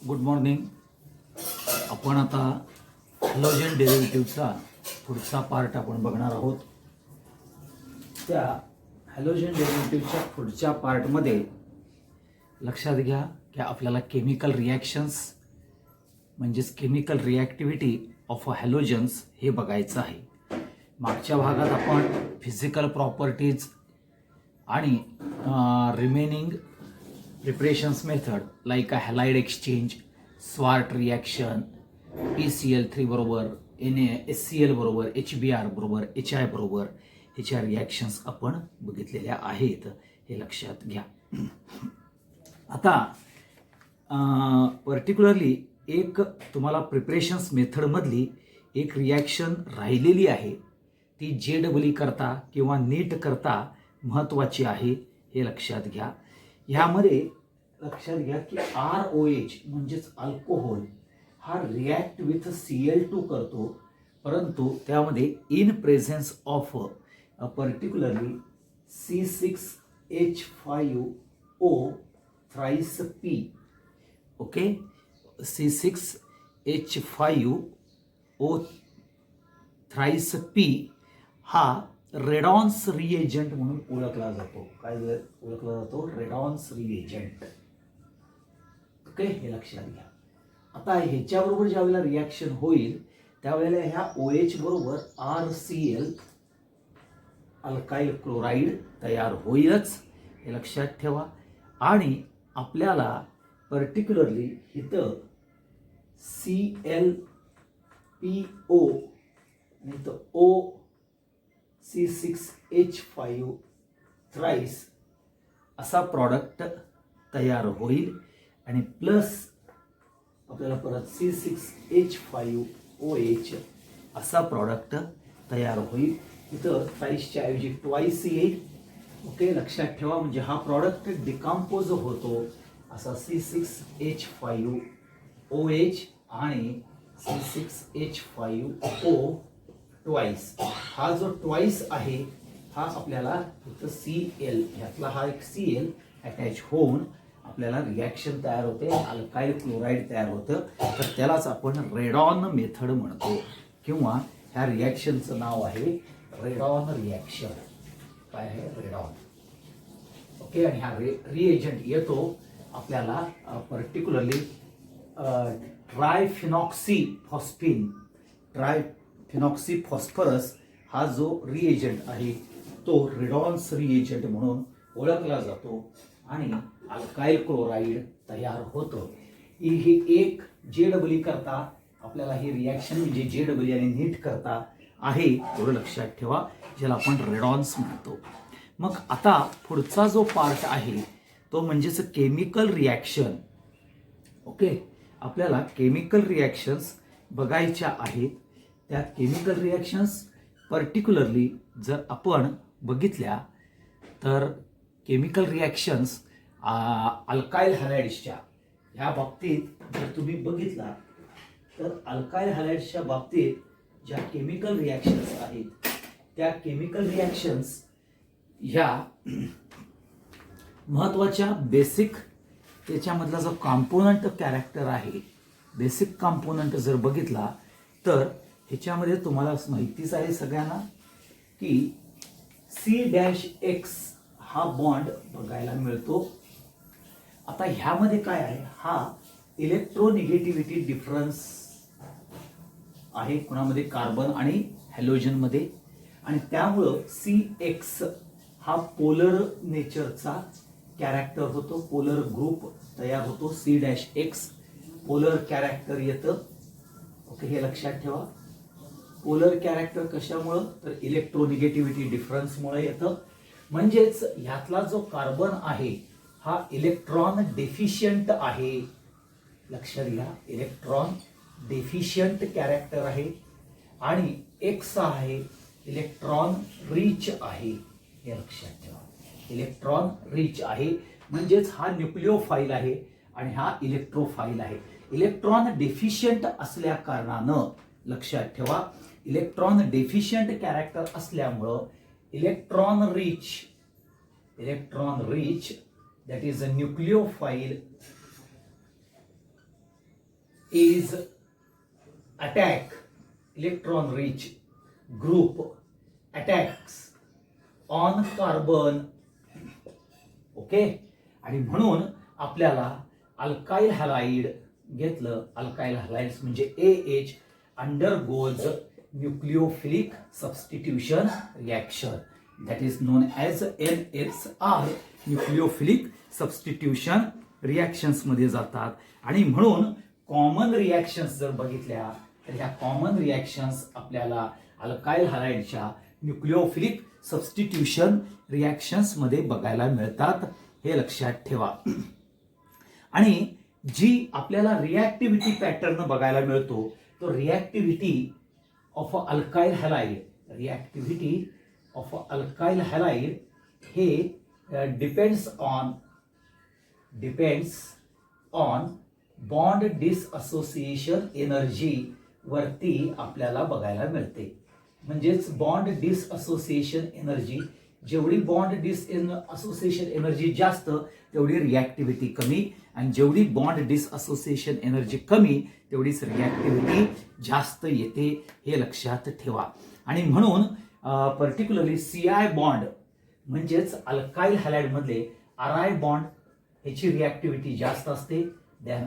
Good morning. आपण आता halogen डेरिव्हेटिव्हचा पुढचा पार्ट आपण बघणार आहोत. त्या हॅलोजन डेरिव्हेटिव्हच्या पुढच्या पार्टमध्ये लक्षात घ्या की आपल्याला केमिकल रिॲक्शन्स म्हणजेच chemical reactivity of a halogens हे बघायचं आहे. मागच्या भागात आपण फिजिकल प्रॉपर्टीज आणि remaining preparations method like a halide exchange, sword reaction, PCl3 बरोबर HCl बरोबर HBr बरोबर HI बरोबर ह्याच्या रिॲक्शन्स आपण बघितलेल्या आहेत, हे लक्षात घ्या. आता पर्टिक्युलरली एक तुम्हाला प्रिपरेशन्स मेथडमधली एक रिॲक्शन राहिलेली आहे, ती JEE करता किंवा नीट करता महत्त्वाची आहे, हे लक्षात घ्या. ह्यामध्ये लक्षात घ्या की ROH म्हणजेच अल्कोहोल हा रिॲक्ट विथ Cl2 करतो, परंतु त्यामध्ये in presence of particularly C6H5O thrice P. Okay, C6H5O thrice P हा रेडॉन्स रिएजंट म्हणून ओळखला जातो. काय ओळखला जातो? रेडॉन्स रिएजंट. ओके, हे लक्षात घ्या. आता ह्याच्याबरोबर ज्यावेळेला रिॲक्शन होईल त्यावेळेला ह्या OH बरोबर RCl अल्काइल क्लोराईड तयार होईलच, हे लक्षात ठेवा. आणि आपल्याला पर्टिक्युलरली इथं ClPO आणि इथं O C6H5 थ्राइस असा प्रॉडक्ट तयार होईल आणि प्लस आपल्याला परत C6H5OH असा प्रॉडक्ट तयार होईल. इथं थ्राइसच्या ऐवजी ट्वाइस येईल. ओके, लक्षात ठेवा. म्हणजे हा प्रॉडक्ट डिकम्पोज होतो असा C6H5OH आणि C6H5O ट्वाइस. हा जो ट्वाइस आहे हा आपल्याला इथं Cl ह्यातला हा एक Cl अटॅच होऊन आपल्याला रिॲक्शन तयार होते, अल्काइल क्लोराईड तयार होतं. तर त्यालाच आपण रेडॉन मेथड म्हणतो किंवा ह्या रिॲक्शनचं नाव आहे रेडॉन रिॲक्शन. काय आहे? रेडॉन. ओके, आणि हा रिएजंट येतो आपल्याला पर्टिक्युलरली ट्रायफिनॉक्सी फॉस्फरस हा जो रिएजंट आहे तो रेडॉन्स रिएजंट म्हणून ओळखला जातो आणि अल्काइल क्लोराईड तयार होतं. ही एक JEE करता आपल्याला ही रिॲक्शन म्हणजे JEE आणि नीट करता आहे, एवढं लक्षात ठेवा, ज्याला आपण रेडॉन्स म्हणतो. मग आता पुढचा जो पार्ट आहे तो म्हणजेच केमिकल रिॲक्शन. ओके, आपल्याला केमिकल रिॲक्शन्स बघायच्या आहेत. त्या केमिकल रिॲक्शन्स पर्टिक्युलरली जर आपण बघितल्या तर केमिकल रिॲक्शन्स अल्काइल हॅलाइड्सच्या ह्या बाबतीत जर तुम्ही बघितला तर अल्काइल हॅलाइड्सच्या बाबतीत ज्या केमिकल रिॲक्शन्स आहेत त्या केमिकल रिॲक्शन्स ह्या महत्त्वाच्या बेसिक त्याच्यामधला जो कॉम्पोनंट कॅरेक्टर आहे, बेसिक कॉम्पोनंट जर बघितला तर ह्याच्यामध्ये तुम्हाला माहितीच आहे सगळ्यांना की C-X हा बॉन्ड बघायला मिळतो. आता ह्यामध्ये काय आहे? हा इलेक्ट्रोनिगेटिव्हिटी डिफरन्स आहे कुणामध्ये? कार्बन आणि हॅलोजन मध्ये. आणि त्यामुळं CX हा पोलर नेचरचा कॅरेक्टर होतो, पोलर ग्रुप तयार होतो. C-X पोलर कॅरेक्टर येतं. ओके, हे लक्षात ठेवा. पोलर कॅरेक्टर कशामुळं? तर इलेक्ट्रोनिगेटिव्हिटी डिफरन्समुळे येतं. म्हणजेच ह्यातला जो कार्बन आहे हा इलेक्ट्रॉन डेफिशियंट आहे. लक्षात घ्या, इलेक्ट्रॉन डेफिशियंट कॅरेक्टर आहे. आणि X आहे इलेक्ट्रॉन रिच आहे, हे लक्षात ठेवा. इलेक्ट्रॉन रिच आहे म्हणजेच हा न्यूक्लिओफाईल आहे आणि हा इलेक्ट्रोफाईल आहे. इलेक्ट्रॉन डेफिशियंट असल्या कारणानं लक्षात ठेवा, इलेक्ट्रॉन डेफिशियंट कॅरेक्टर असल्यामुळं electron rich that is a nucleophile is attack electron rich group attacks on carbon. Okay, आणि म्हणून आपल्याला अल्काइल हॅलाइड घेतलं, अल्काइल हॅलाइड्स म्हणजे AH undergoes nucleophilic substitution reaction, that is known as NSR, nucleophilic substitution reactions मध्ये जातात. आणि म्हणून common reactions जर बघितल्या तर ह्या कॉमन रिएक्शन्स आपल्याला अल्काइल हॅलाइडच्या न्यूक्लिओफिलिक सबस्टिट्यूशन रिएक्शन्स मध्ये बघायला मिळतात, हे लक्षात ठेवा. आणि जी आपल्याला रिएक्टिव्हिटी पॅटर्न बघायला मिळतो तो reactivity of alkyl halide, reactivity of alkyl halide हे depends on bond dissociation energy वरती आपल्याला बघायला मिळते. म्हणजेच बॉन्ड डिसअसोसिएशन एनर्जी, जेवढी बॉन्ड डिसअसोसिएशन एनर्जी जास्त तेवढी रिएक्टिव्हिटी कमी, आणि जेवढी बॉन्ड डिसअसोसिएशन एनर्जी कमी तेवढीच रिएक्टिव्हिटी जास्त येते, हे लक्षात ठेवा. आणि म्हणून पर्टिक्युलरली CI बॉन्ड म्हणजेच अल्काइल हॅलाइड मधले RI बॉन्ड ह्याची रिएक्टिव्हिटी जास्त असते दॅन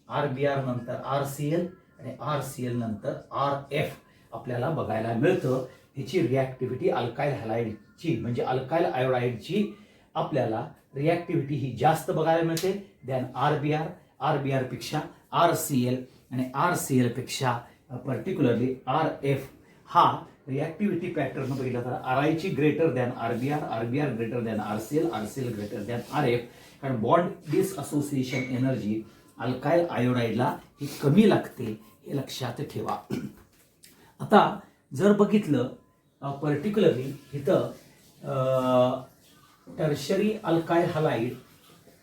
RBr नंतर RCl आणि RCl नंतर RF आपल्याला बघायला मिळतं. ह्याची रिएक्टिव्हिटी अल्काइल हॅलाइडची म्हणजे अल्काइल आयोडाइडची आपल्याला रिएक्टिव्हिटी ही जास्त बघायला मिळते दॅन RBr पेक्षा RCl आणि RCl पेक्षा पर्टिक्युलरली RF. हा रिएक्टिव्हिटी पॅटर्न बघितला तर RI ची greater than RBr greater than RCl greater than RF, कारण बॉन्ड डिसअसोसिएशन एनर्जी अल्काइल आयोडाइडला ही कमी लागते, हे लक्षात ठेवा. आता जर बघितलं पर्टिक्युलरली इथं tertiary alkyl halide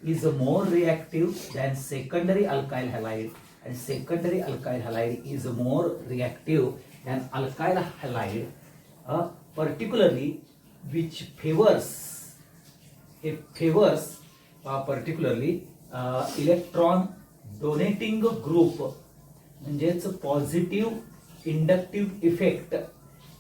is more reactive than secondary alkyl halide, and secondary alkyl halide is more reactive than alkyl halide, particularly which favors particularly electron donating group, म्हणजेच पॉझिटिव्ह इंडक्टिव्ह इफेक्ट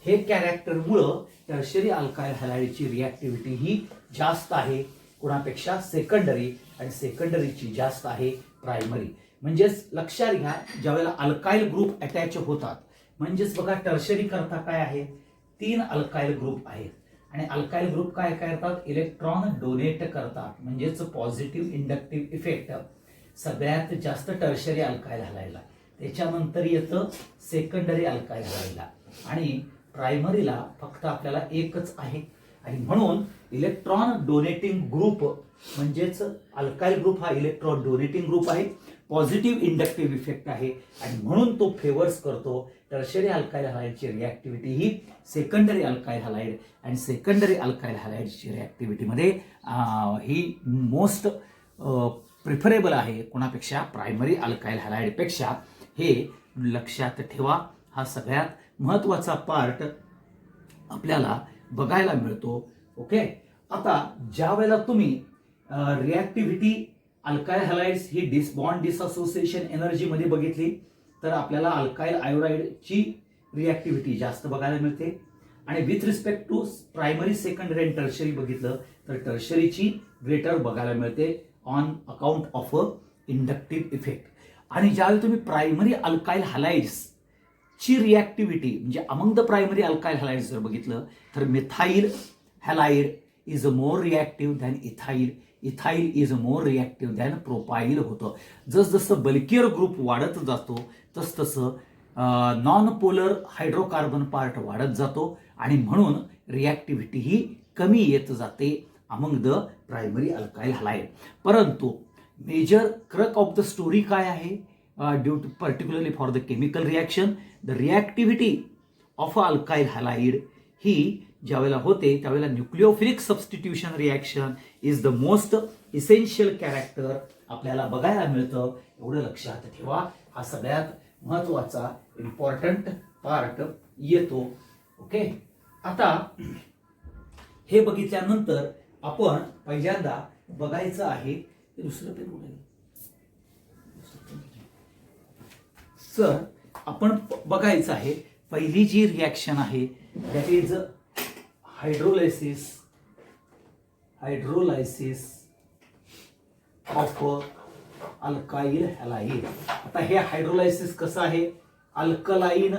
हे character मुळे tertiary alkyl हॅलाइडची रिएक्टिव्हिटी ही जास्त आहे कोणापेक्षा secondary, आणि सेकंडरीची जास्त आहे primary. म्हणजेच लक्षात घ्या ज्यावेळेला अल्काइल ग्रुप अटॅच होतात, म्हणजेच बघा टर्शरी करता काय आहे 3 अल्काइल ग्रुप आहेत, आणि अल्काइल ग्रुप काय करतात इलेक्ट्रॉन डोनेट करतात, म्हणजेच पॉझिटिव्ह इंडक्टिव्ह इफेक्ट सगळ्यात जास्त टर्शरी अल्काइल हॅलाइडला, त्याच्यानंतर येतं सेकंडरी अल्काइल हॅलाइडला, आणि प्रायमरीला फक्त आपल्याला एकच आहे. आणि म्हणून इलेक्ट्रॉन डोनेटिंग ग्रुप म्हणजेच अल्काइल ग्रुप हा इलेक्ट्रॉन डोनेटिंग ग्रुप आहे, पॉझिटिव्ह इंडक्टिव्ह इफेक्ट आहे, आणि म्हणून तो फेवर्स करतो टर्शरी अल्काइल हॅलाइडची रिएक्टिव्हिटी ही सेकंडरी अल्काइल हॅलाइड, आणि सेकंडरी अल्काइल हॅलाइडची रिएक्टिव्हिटी मध्ये ही मोस्ट प्रिफरेबल आहे कोणापेक्षा प्रायमरी अल्काइल हॅलाइड पेक्षा, हे लक्षात ठेवा. हा सगळ्यात महत्वाचा पार्ट आपल्याला बघायला मिळतो. ओके, आता ज्या वेळेला तुम्ही रिएक्टिव्हिटी अल्काइल हॅलाइड्स ही बॉन्ड डिसअसोसिएशन एनर्जी मध्ये बघितली तर आपल्याला अल्काइल आयोडाइडची रिएक्टिव्हिटी जास्त बघायला मिळते, आणि with respect to primary secondary आणि टर्शरी बघितलं तर टर्शरीची ग्रेटर बघायला मिळते on account of inductive effect. आणि ज्यावेळी तुम्ही प्रायमरी अल्काइल हॅलाइड्स ची रिएक्टिव्हिटी म्हणजे among the primary alkyl halides जर बघितलं तर methyl halide is more reactive than ethyl is more reactive than propyl होतं. जसजसं बल्कियर ग्रुप वाढत जातो तसतसं नॉन पोलर हायड्रोकार्बन पार्ट वाढत जातो, आणि म्हणून रिएक्टिव्हिटी ही कमी येत जाते among the primary alkyl halide. परंतु major crux of the story काय आहे due to particularly for the chemical reaction the reactivity of alkyl halide ही ज्यावेळेला होते त्यावेळेला nucleophilic substitution reaction is the most essential character आपल्याला बघायला मिळतं, एवढं लक्षात ठेवा. हा सगळ्यात महत्वाचा इम्पॉर्टंट पार्ट येतो. ओके, आता हे बघितल्यानंतर आपण पहिल्यांदा बघायचं आहे दुसरं पेन सर आपण बघायचं आहे पहिली जी रिॲक्शन आहे that is hydrolysis of alkyl halide. आता हे हायड्रोलायसिस कसं आहे? अल्कलाईन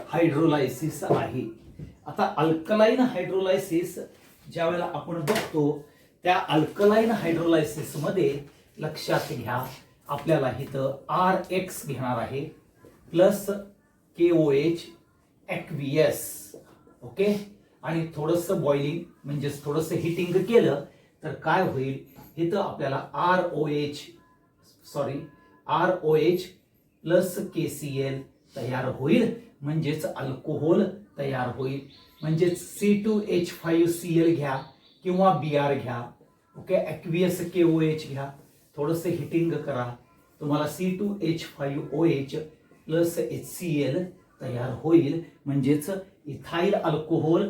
हायड्रोलायसिस आहे. आता अल्कलाईन हायड्रोलायसिस ज्या वेळेला आपण बघतो त्या अल्कलाईन हायड्रोलायसिस मध्ये लक्षात घ्या आपल्याला इथं RX घेणार आहे प्लस KOH ॲक्वियस. ओके, आणि थोडंसं बॉइलिंग म्हणजेच थोडंसं हिटिंग केलं तर काय होईल? इथं आपल्याला ROH प्लस KCl तयार होईल, म्हणजेच अल्कोहोल तयार होईल. म्हणजेच C2H5Cl घ्या किंवा Br घ्या. ओके, ॲक्वियस KOH घ्या, थोडंसं हिटिंग करा, तुम्हाला C2H5OH प्लस HCl तयार होईल, म्हणजेच इथाइल अल्कोहोल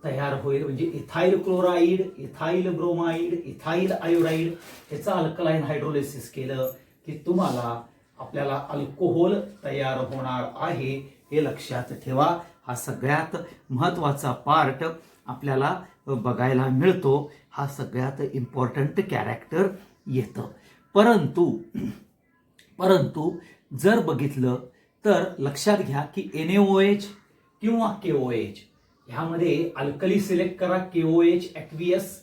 तयार होईल. म्हणजे ethyl chloride, ethyl bromide, ethyl iodide ह्याचं अल्कलाईन हायड्रोलिसिस केलं की तुम्हाला आपल्याला अल्कोहोल तयार होणार आहे, हे लक्षात ठेवा. हा सगळ्यात महत्वाचा पार्ट आपल्याला बघायला मिळतो, हा सगळ्यात इम्पॉर्टंट कॅरेक्टर येतं. परंतु जर बघितलं तर लक्षात घ्या की NaOH किंवा KOH ह्यामध्ये अल्कली सिलेक्ट करा, KOH ॲक्वियस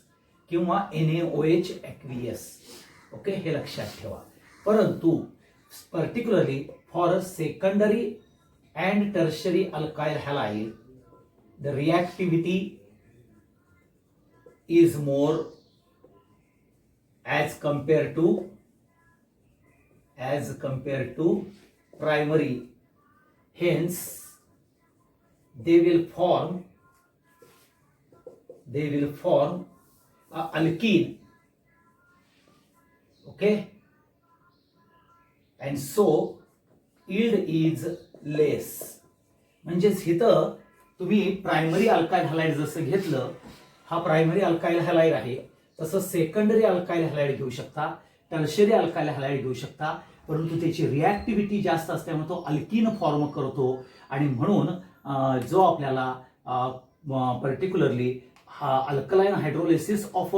किंवा NaOH ॲक्वियस. ओके, हे लक्षात ठेवा. परंतु particularly for secondary and tertiary alkyl halide the reactivity is more as compared to primary. Hence they will form a alkene. Okay, and so yield is less. म्हणजेच इथं तुम्ही primary alkyl halide जसं घेतलं, हा प्रायमरी अल्काइल हॅलाइड आहे, तसं secondary alkyl halide घेऊ शकता, टर्शरी अल्काइल हॅलाइड घेऊ शकता. परंतु त्याची रिॲक्टिव्हिटी जास्त असल्यामुळे तो अल्कीन फॉर्म करतो आणि म्हणून जो आपल्याला पर्टिक्युलरली हा alkaline hydrolysis of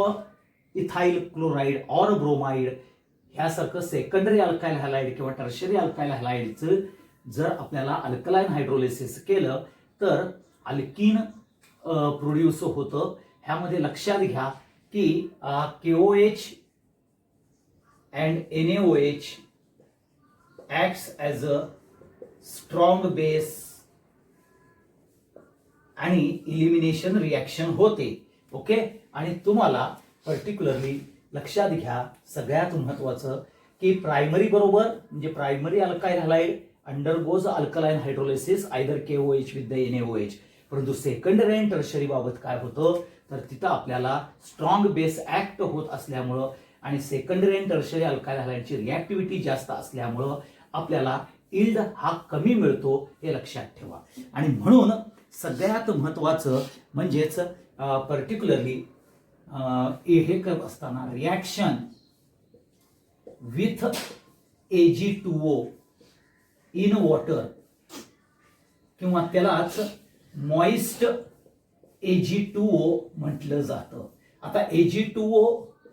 ethyl chloride or bromide ह्यासारखं सेकंडरी अल्काइल हॅलाइड किंवा टर्शरी अल्काइल हॅलाइडचं जर आपल्याला अल्कलाईन हायड्रोलिसिस केलं तर अल्कीन प्रोड्यूस होतं. ह्यामध्ये लक्षात घ्या की KOH and NaOH acts as a strong base आणि इलिमिनेशन रिॲक्शन होते. ओके, आणि तुम्हाला पर्टिक्युलरली लक्षात घ्या सगळ्यात महत्वाचं की प्रायमरी बरोबर म्हणजे primary alkyl halide undergoes alkaline hydrolysis either KOH with the NaOH. परंतु सेकंडरी आणि टर्शरी बाबत काय होतं तर तिथं आपल्याला स्ट्रॉंग बेस ऍक्ट होत असल्यामुळं आणि सेकंडरी आणि टर्शरी अल्काइल हॅलाइडची रिॲक्टिव्हिटी जास्त असल्यामुळं आपल्याला इल्ड हा कमी मिळतो, हे लक्षात ठेवा. आणि म्हणून सगळ्यात महत्वाचं म्हणजेच पर्टिक्युलरली हे करत असताना reaction with Ag2O in water किंवा त्यालाच मॉइस्ट Ag2O म्हटलं जातं. आता Ag2O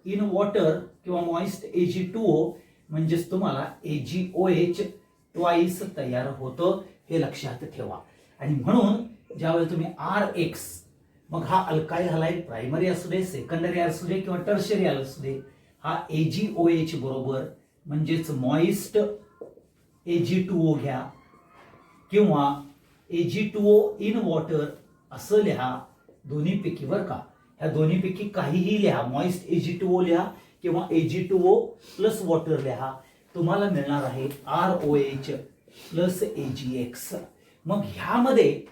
इन वॉटर किंवा मॉइस्ट Ag2O म्हणजेच तुम्हाला AgOH ट्वाइस तयार होतं, हे लक्षात ठेवा. आणि म्हणून ज्यावेळेला तुम्ही RX, मग हा अल्काइल हॅलाइड प्रायमरी असू दे, सेकंडरी असू दे किंवा टर्शरी असू दे, हा AgOH बरोबर म्हणजेच मॉइस्ट Ag2O घ्या किंवा Ag2O इन वॉटर असं लिहा. दोन्हीपैकी बरं का, ह्या दोन्हीपैकी काहीही लिहा, मॉइस्ट Ag2O लिहा किंवा Ag2O प्लस वॉटर लिहा, तुम्हाला मिळणार आहे ROH प्लस AgX. मग ह्यामध्ये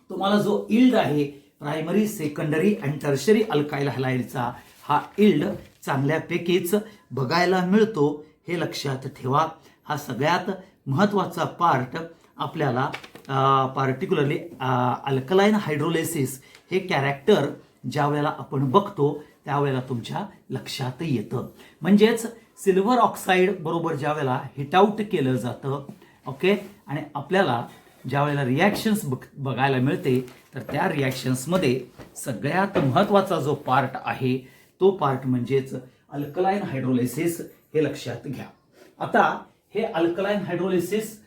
तुम्हाला जो इल्ड आहे प्रायमरी, सेकंडरी आणि टर्शरी अल्काइल हॅलाइडचा हा इल्ड चांगल्यापैकीच बघायला मिळतो, हे लक्षात ठेवा. हा सगळ्यात महत्वाचा पार्ट आपल्याला पार्टिक्युलरली अल्कलाईन हायड्रोलिसिस हे कॅरेक्टर ज्या वेळेला आपण बघतो त्यावेळेला तुमच्या लक्षात येतं. म्हणजेच सिल्वर ऑक्साईड बरोबर ज्या वेळेला हिट आउट केलं जातं, ओके, आणि आपल्याला ज्या वेळेला रिॲक्शन्स बघायला मिळते, तर त्या रिॲक्शन्समध्ये सगळ्यात महत्त्वाचा जो पार्ट आहे तो पार्ट म्हणजेच अल्कलाईन हायड्रोलिसिस, हे लक्षात घ्या. आता हे अल्कलाईन हायड्रोलिसिस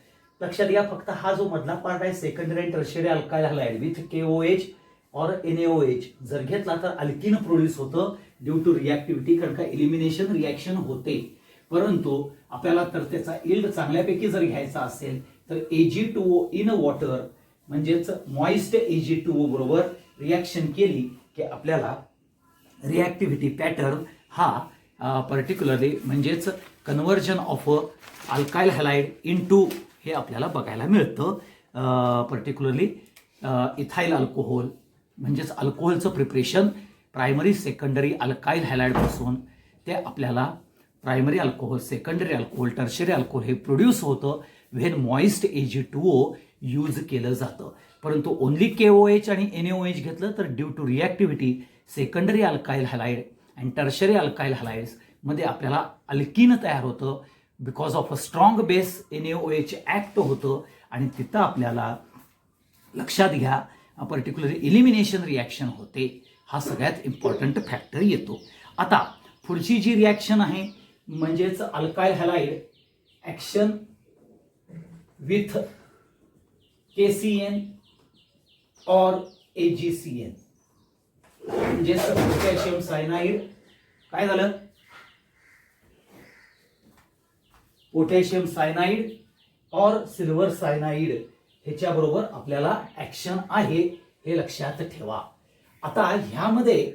लक्षात घ्या, फक्त हा जो मधला पार्ट आहे secondary and tertiary alkyl halide with KOH और NaOH जर घेतला तर अल्किन प्रोड्यूस होतं ड्यू टू रिॲक्टिव्हिटी, कारण का एलिमिनेशन रिॲक्शन होते. परंतु आपल्याला तर त्याचा इल्ड चांगल्यापैकी जर घ्यायचा असेल तर Ag2O इन वॉटर म्हणजेच मॉइस्ट Ag2O बरोबर रिॲक्शन केली की आपल्याला रिॲक्टिव्हिटी पॅटर्न हा पर्टिक्युलरली म्हणजेच conversion of alkyl halide into हे आपल्याला बघायला मिळतं. पर्टिक्युलरली इथाइल अल्कोहोल म्हणजेच अल्कोहोलचं प्रिपरेशन प्रायमरी सेकंडरी अल्काइल हॅलाइडपासून ते आपल्याला primary alcohol, secondary alcohol, tertiary alcohol हे प्रोड्यूस होतं व्हेन मॉइस्ट Ag2O यूज केलं जातं. परंतु ओनली KOH आणि NaOH घेतलं तर due to reactivity secondary alkyl halide and tertiary alkyl halides मध्ये आपल्याला अल्किन तयार होतं because of a strong base NaOH act होतं आणि तिथं आपल्याला लक्षात घ्या पर्टिक्युलरली इलिमिनेशन रिॲक्शन होते. हा सगळ्यात इम्पॉर्टंट फॅक्टर येतो. आता पुढची जी रिॲक्शन आहे म्हणजेच alkyl halide action with KCN और AgCN म्हणजेच पोटॅशियम सायनाइड. काय झालं? पोटॅशियम सायनाइड और सिल्वर सायनाइड ह्याच्याबरोबर आपल्याला ऍक्शन आहे हे लक्षात ठेवा. आता ह्यामध्ये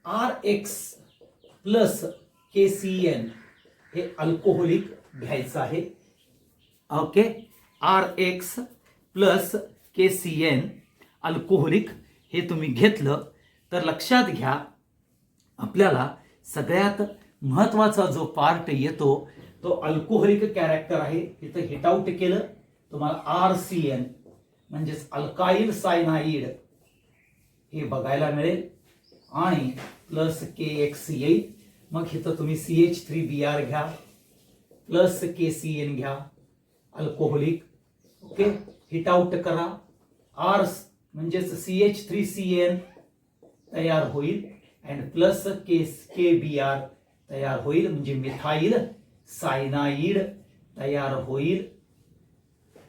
RX प्लस KCN हे अल्कोहोलिक घ्यायचं आहे. Okay, RX plus KCN alcoholic हे तुम्ही घेतलं तर लक्षात घ्या आपल्याला सगळ्यात महत्त्वाचा जो पार्ट येतो तो अल्कोहोलिक कॅरेक्टर आहे. इथं हिट आउट केलं तुम्हाला RCN म्हणजेच अल्काइल सायनाइड हे बघायला मिळेल आणि प्लस KX येईल. मग इथं तुम्ही CH3Br घ्या प्लस KCN घ्या अल्कोहोलिक. ओके, हिट आउट करा, R म्हणजेच CH3CN तयार होईल अँड प्लस KBr तयार होईल म्हणजे मिथाइल सायनाइड तयार होईल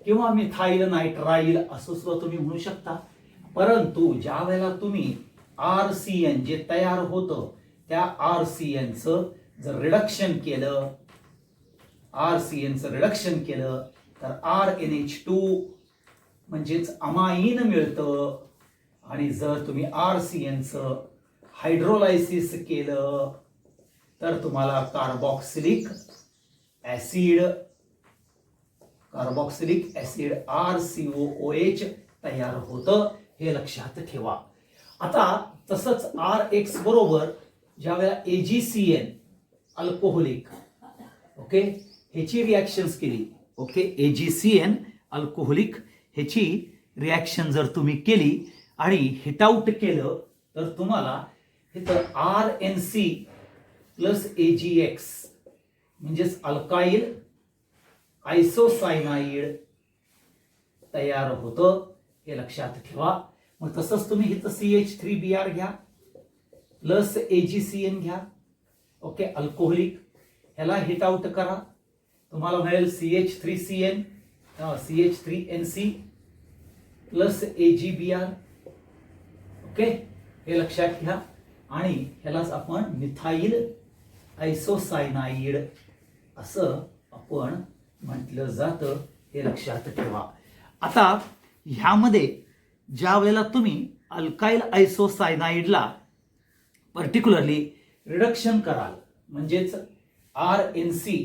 किंवा मिथाइल नायट्राइल असं सुद्धा तुम्ही म्हणू शकता. परंतु ज्या वेळेला तुम्ही RCN जे तयार होतं त्या RCNचं जर रिडक्शन केलं, RCNचं रिडक्शन केलं तर RNH2 म्हणजेच अमाइन मिळतं आणि जर तुम्ही RCNचं हायड्रोलायसिस केलं तर तुम्हाला कार्बोक्सिलिक ऍसिड RCOOH तयार होतं हे लक्षात ठेवा. आता तसंच RX बरोबर ज्या वेळेला AgCN अल्कोहोलिक ओके ह्याची रिॲक्शन्स केली. ओके, AgCN अल्कोहोलिक ह्याची रिॲक्शन जर तुम्ही केली आणि हिट आउट केलं तर तुम्हाला इथं RNC प्लस AgX म्हणजेच अल्काइल आयसोसायनाइड तयार होतं हे लक्षात ठेवा. मग तसंच तुम्ही इथं CH3Br घ्या प्लस AgCN घ्या. ओके, अल्कोहोलिक ह्याला हिट आउट करा तुम्हाला मिळेल CH3CN CH3NC plus AgBr. Okay, हे लक्षात घ्या आणि ह्यालाच आपण मिथाइल आयसोसायनाइड असं आपण म्हटलं जातं हे लक्षात ठेवा. आता ह्यामध्ये ज्या वेळेला तुम्ही अल्काइल आयसोसायनाइडला पर्टिक्युलरली रिडक्शन कराल म्हणजेच RNC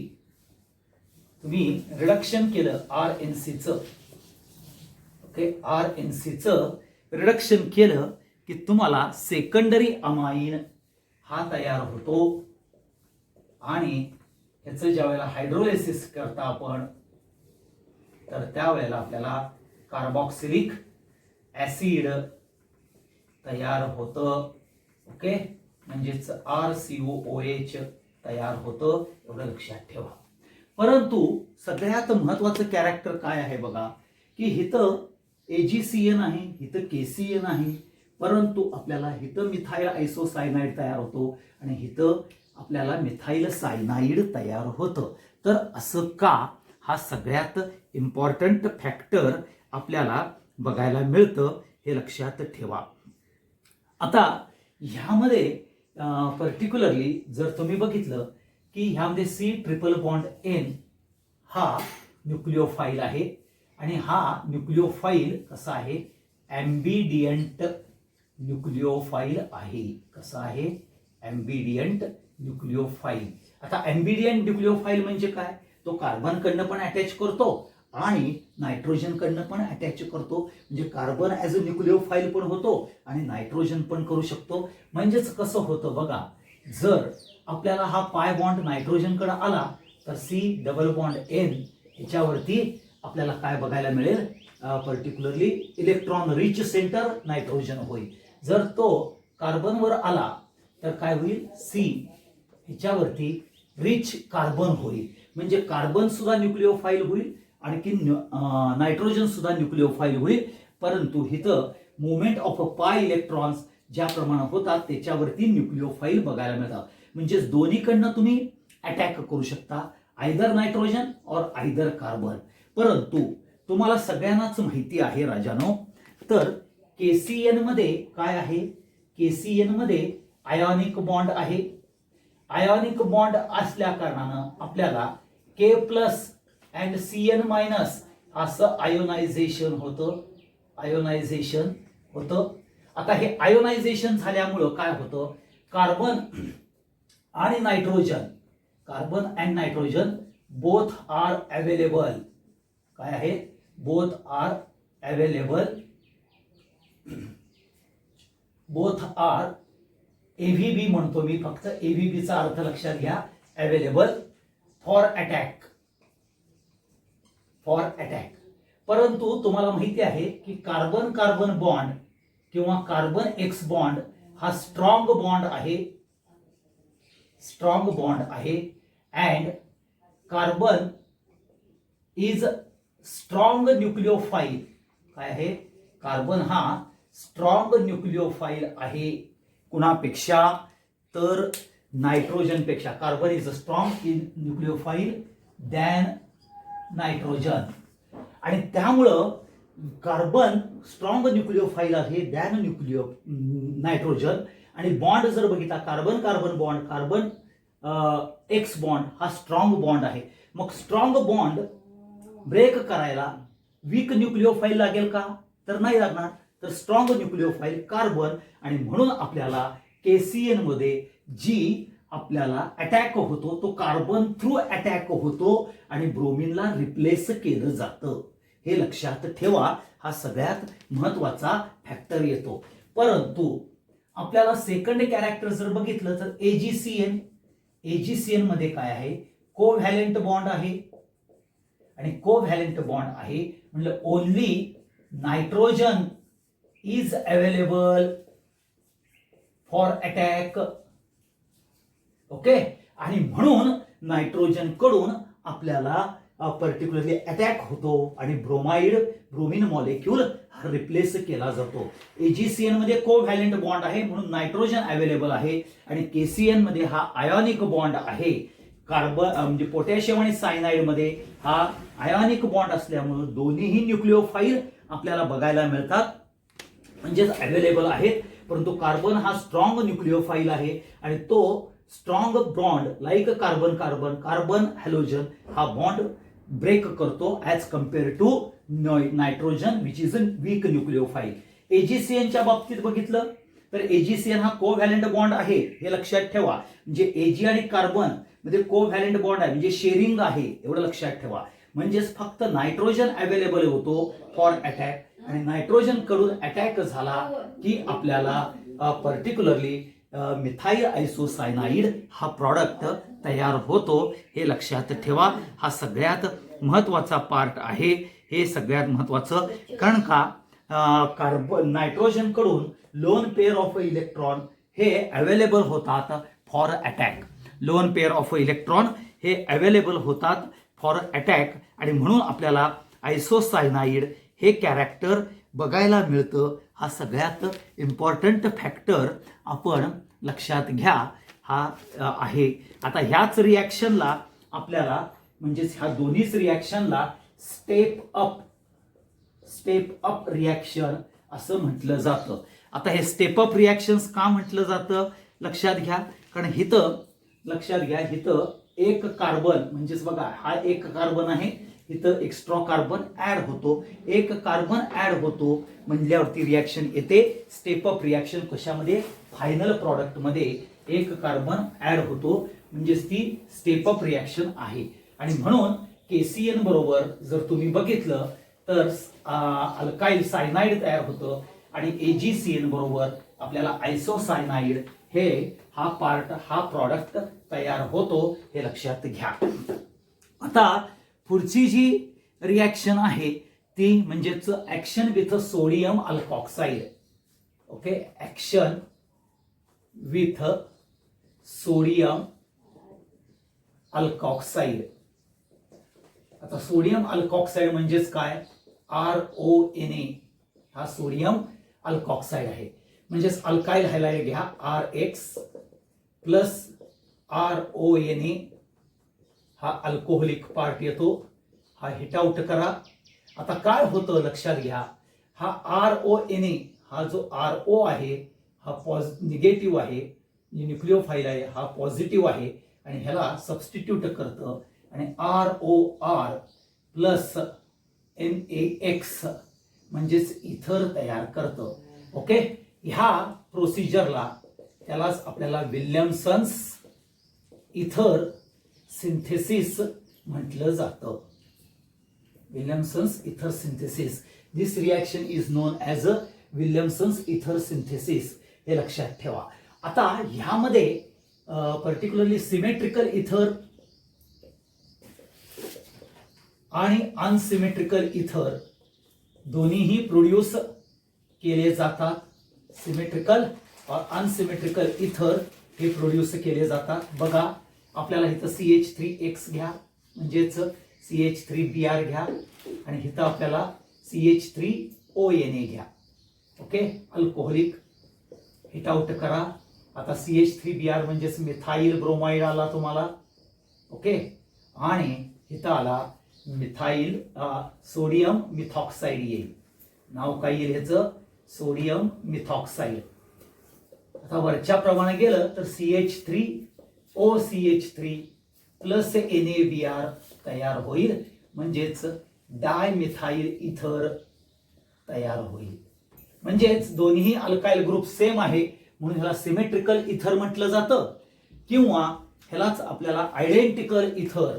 तुम्ही रिडक्शन केलं RNCचं. ओके, RNCचं रिडक्शन केलं की तुम्हाला सेकंडरी अमाइन हा तयार होतो आणि ह्याचं ज्या वेळेला हायड्रोलायसिस करता आपण तर त्यावेळेला आपल्याला कार्बोक्सिलिक ऍसिड तयार होतं. ओके, म्हणजेच RCOOH तयार होतं, एवढं लक्षात ठेवा. परंतु सगळ्यात महत्वाचं कॅरेक्टर काय आहे बघा, की इथं AgCN आहे, इथं KCN आहे, परंतु आपल्याला इथं मिथाइल आयसोसायनाइड तयार होतो आणि इथं आपल्याला मिथाइल सायनाइड तयार होतं. तर असं का, हा सगळ्यात इम्पॉर्टंट फॅक्टर आपल्याला बघायला मिळतं, हे लक्षात ठेवा. आता ह्यामध्ये पर्टिक्युलरली जर तुम्ही बघितलं की ह्यामध्ये C∧N हा न्यूक्लिओफाईल आहे आणि हा न्यूक्लिओफाईल कसा आहे, एम्बिडियंट न्यूक्लिओफाईल आहे. कसा आहे, एम्बिडियंट न्यूक्लिओफाईल. आता एम्बिडियंट न्यूक्लिओफाईल म्हणजे काय, तो कार्बन कडनं पण अटॅच करतो आणि नायट्रोजन कडनं पण अटॅच करतो. म्हणजे कार्बन ऍज अ न्यूक्लिओफाईल पण होतो आणि नायट्रोजन पण करू शकतो. म्हणजेच कसं होतं बघा, जर आपल्याला हा पाय बॉन्ड नायट्रोजन कडे आला तर C∧N ह्याच्यावरती आपल्याला काय बघायला मिळेल, particularly electron rich centre nitrogen होईल. जर तो कार्बनवर आला तर काय होईल, C ह्याच्यावरती रिच कार्बन होईल. म्हणजे कार्बन सुद्धा न्यूक्लिओफाईल होईल, आणखी नायट्रोजन सुद्धा न्यूक्लिओफाईल होईल. परंतु इथं मुवमेंट ऑफ पाय इलेक्ट्रॉन्स ज्या प्रमाणात होतात त्याच्यावरती न्यूक्लिओफाईल बघायला मिळतात. म्हणजे दोन्हीकडनं तुम्ही अटॅक करू शकता, आयदर नायट्रोजन और आयदर कार्बन. परंतु तुम्हाला सगळ्यांनाच माहिती आहे राजानो, तर KCN मध्ये काय आहे, KCN मध्ये आयोनिक बॉन्ड आहे. आयोनिक बॉन्ड असल्या कारणानं आपल्याला K plus and CN minus असं आयोनायझेशन होतं, आयोनायझेशन होतं. आता हे आयोनायझेशन झाल्यामुळं काय होतं, कार्बन आणि nitrogen, carbon and nitrogen both are available. काय आहे, both are available, both are AVB म्हणतो मी, फक्त AVB चा अर्थ लक्षात घ्या, available for attack, for attack. परंतु तुम्हाला माहिती आहे की कार्बन कार्बन बॉन्ड किंवा कार्बन एक्स बॉन्ड हा स्ट्रॉंग बॉन्ड आहे, स्ट्रॉंग बॉन्ड आहे. And carbon is strong nucleophile. काय आहे, कार्बन हा स्ट्रॉंग न्यूक्लिओफाईल आहे. कुणापेक्षा, तर नायट्रोजन पेक्षा. Carbon is a strong in nucleophile than nitrogen. आणि त्यामुळं कार्बन स्ट्रॉंग न्यूक्लिओफाईल आहे दॅन नायट्रोजन. आणि बॉन्ड जर बघितला, carbon carbon bond, carbon X bond हा स्ट्रॉंग बॉन्ड आहे. मग स्ट्रॉंग बॉन्ड ब्रेक करायला वीक न्यूक्लिओफाईल लागेल का, तर नाही लागणार. तर स्ट्रॉंग न्यूक्लिओफाईल कार्बन, आणि म्हणून आपल्याला KCN मध्ये जी आपल्याला अटॅक होतो तो कार्बन थ्रू अटॅक होतो आणि ब्रोमिनला रिप्लेस केलं जातं. हे लक्षात ठेवा, हा सगळ्यात महत्वाचा फॅक्टर येतो. परंतु आपल्याला सेकंड कॅरेक्टर जर बघितलं तर AgCN, AgCN मध्ये काय आहे, कोव्हॅलेंट बॉन्ड आहे. आणि कोव्हॅलेंट बॉन्ड आहे म्हणजे only nitrogen is available for attack. Okay, आणि म्हणून नायट्रोजन कडून आपल्याला पर्टिक्युलरली अटॅक होतो आणि ब्रोमीन मॉलिक्यूल रिप्लेस केला जातो. AgCN मध्ये कोव्हॅलेंट बॉन्ड आहे म्हणून नायट्रोजन अवेलेबल आहे, आणि KCN मध्ये हा आयोनिक बॉन्ड आहे. कार्बन म्हणजे पोटॅशियम आणि सायनाइड मध्ये हा आयोनिक बॉन्ड असल्यामुळे दोन्हीही न्यूक्लिओफाईल आपल्याला बघायला मिळतात, म्हणजेच अवेलेबल आहेत. परंतु कार्बन हा स्ट्रॉंग न्यूक्लिओफाईल आहे आणि तो strong bond like carbon carbon carbon halogen हा बॉन्ड ब्रेक करतो as compare to nitrogen which is a weak nucleophile. AgCN च्या बाबतीत बघितलं तर AgCN हा कोव्हॅलेंट बॉन्ड आहे, हे लक्षात ठेवा. म्हणजे Ag आणि कार्बन मध्ये कोव्हॅलेंट बॉन्ड आहे म्हणजे शेअरिंग आहे, एवढं लक्षात ठेवा. म्हणजेच फक्त नायट्रोजन अवेलेबल होतो फॉर अटॅक, आणि नायट्रोजन कडून अटॅक झाला की आपल्याला पर्टिक्युलरली मिथाइल आयसोसायनाइड हा प्रॉडक्ट तयार होतो. हे लक्षात ठेवा, हा सगळ्यात महत्वाचा पार्ट आहे. हे सगळ्यात महत्वाचं, कारण का कार्बन नायट्रोजन कडून लोन पेअर ऑफ इलेक्ट्रॉन हे अवेलेबल होतात for attack. Lone pair of electron हे अवेलेबल होतात फॉर अटॅक, आणि म्हणून आपल्याला आयसोसायनाईड हे कॅरेक्टर बघायला मिळतं. हा सगळ्यात इम्पॉर्टंट फॅक्टर आपण लक्षात घ्या हा आहे. आता ह्याच रिॲक्शनला आपल्याला म्हणजेच ह्या दोन्हीच रिॲक्शनला स्टेप अप रिॲक्शन असं म्हटलं जातं. आता हे स्टेप अप रिॲक्शन्स का म्हटलं जातं लक्षात घ्या, कारण हिथं लक्षात घ्या, हिथं एक कार्बन म्हणजेच बघा हा एक कार्बन आहे, इथं एक्स्ट्रा कार्बन ऍड होतो, एक कार्बन ऍड होतो म्हणल्यावरती रिॲक्शन येते स्टेप अप रिॲक्शन. कशामध्ये? फायनल प्रॉडक्ट मध्ये एक कार्बन ऍड होतो म्हणजेच ती स्टेप अप रिॲक्शन आहे. आणि म्हणून KCN बरोबर जर तुम्ही बघितलं तर अल्काइल सायनाइड तयार होतं आणि AgCN बरोबर आपल्याला आयसोसायनाइड हे हा प्रॉडक्ट तयार होतो, हे लक्षात घ्या. आता पुढची जी रिॲक्शन आहे ती म्हणजेच action with sodium alkoxide. Okay, action with sodium alkoxide. आता सोडियम अल्कॉक्साइड म्हणजेच काय? RONA हा सोडियम अल्कॉक्साइड आहे. म्हणजेच अल्काइल हायलाइड घ्या RX प्लस RONA हा अल्कोहोलिक पार्ट येतो, हा हिट आउट करा. आता काय होतं लक्षात घ्या, हा RONA हा जो RO आहे हा निगेटिव्ह आहे, न्यूक्लिओफाइल आहे, हा पॉझिटिव्ह आहे आणि ह्याला सबस्टिट्यूट करतं आणि ROR प्लस NaX म्हणजेच इथर तयार करतं. ओके, ह्या प्रोसिजरला त्यालाच आपल्याला विल्यमसन्स इथर सिंथेसिस म्हटलं जातं. विल्यमसन्स इथर synthesis. This reaction is non as a Williamson's इथर सिंथेसिस, हे लक्षात ठेवा. आता ह्यामध्ये पर्टिक्युलरली सिमेट्रिकल इथर आणि अनसिमेट्रिकल इथर दोन्हीही प्रोड्यूस केले जातात. सिमेट्रिकल और अनसिमेट्रिकल इथर हे प्रोड्यूस केले जातात. बघा आपल्याला इथं CH3X घ्या म्हणजेच CH3Br घ्या आणि इथं आपल्याला CH3ONA घ्या. ओके, अल्कोहोलिक हिट आउट करा. आता CH3Br म्हणजेच मिथाइल ब्रोमाइड आला तुम्हाला. ओके, आणि इथं आला मिथाइल सोडियम मिथॉक्साइड येईल. नाव काय येईल ह्याचं? Sodium methoxide. आता वरच्या प्रमाणे गेलं तर CH3OCH3 प्लस NaBr तयार होईल म्हणजेच डायमिथाइल इथर तयार होईल. म्हणजेच दोन्ही अल्काइल ग्रुप सेम आहे म्हणून ह्याला सिमेट्रिकल इथर म्हटलं जातं, किंवा ह्यालाच आपल्याला आयडेंटिकल इथर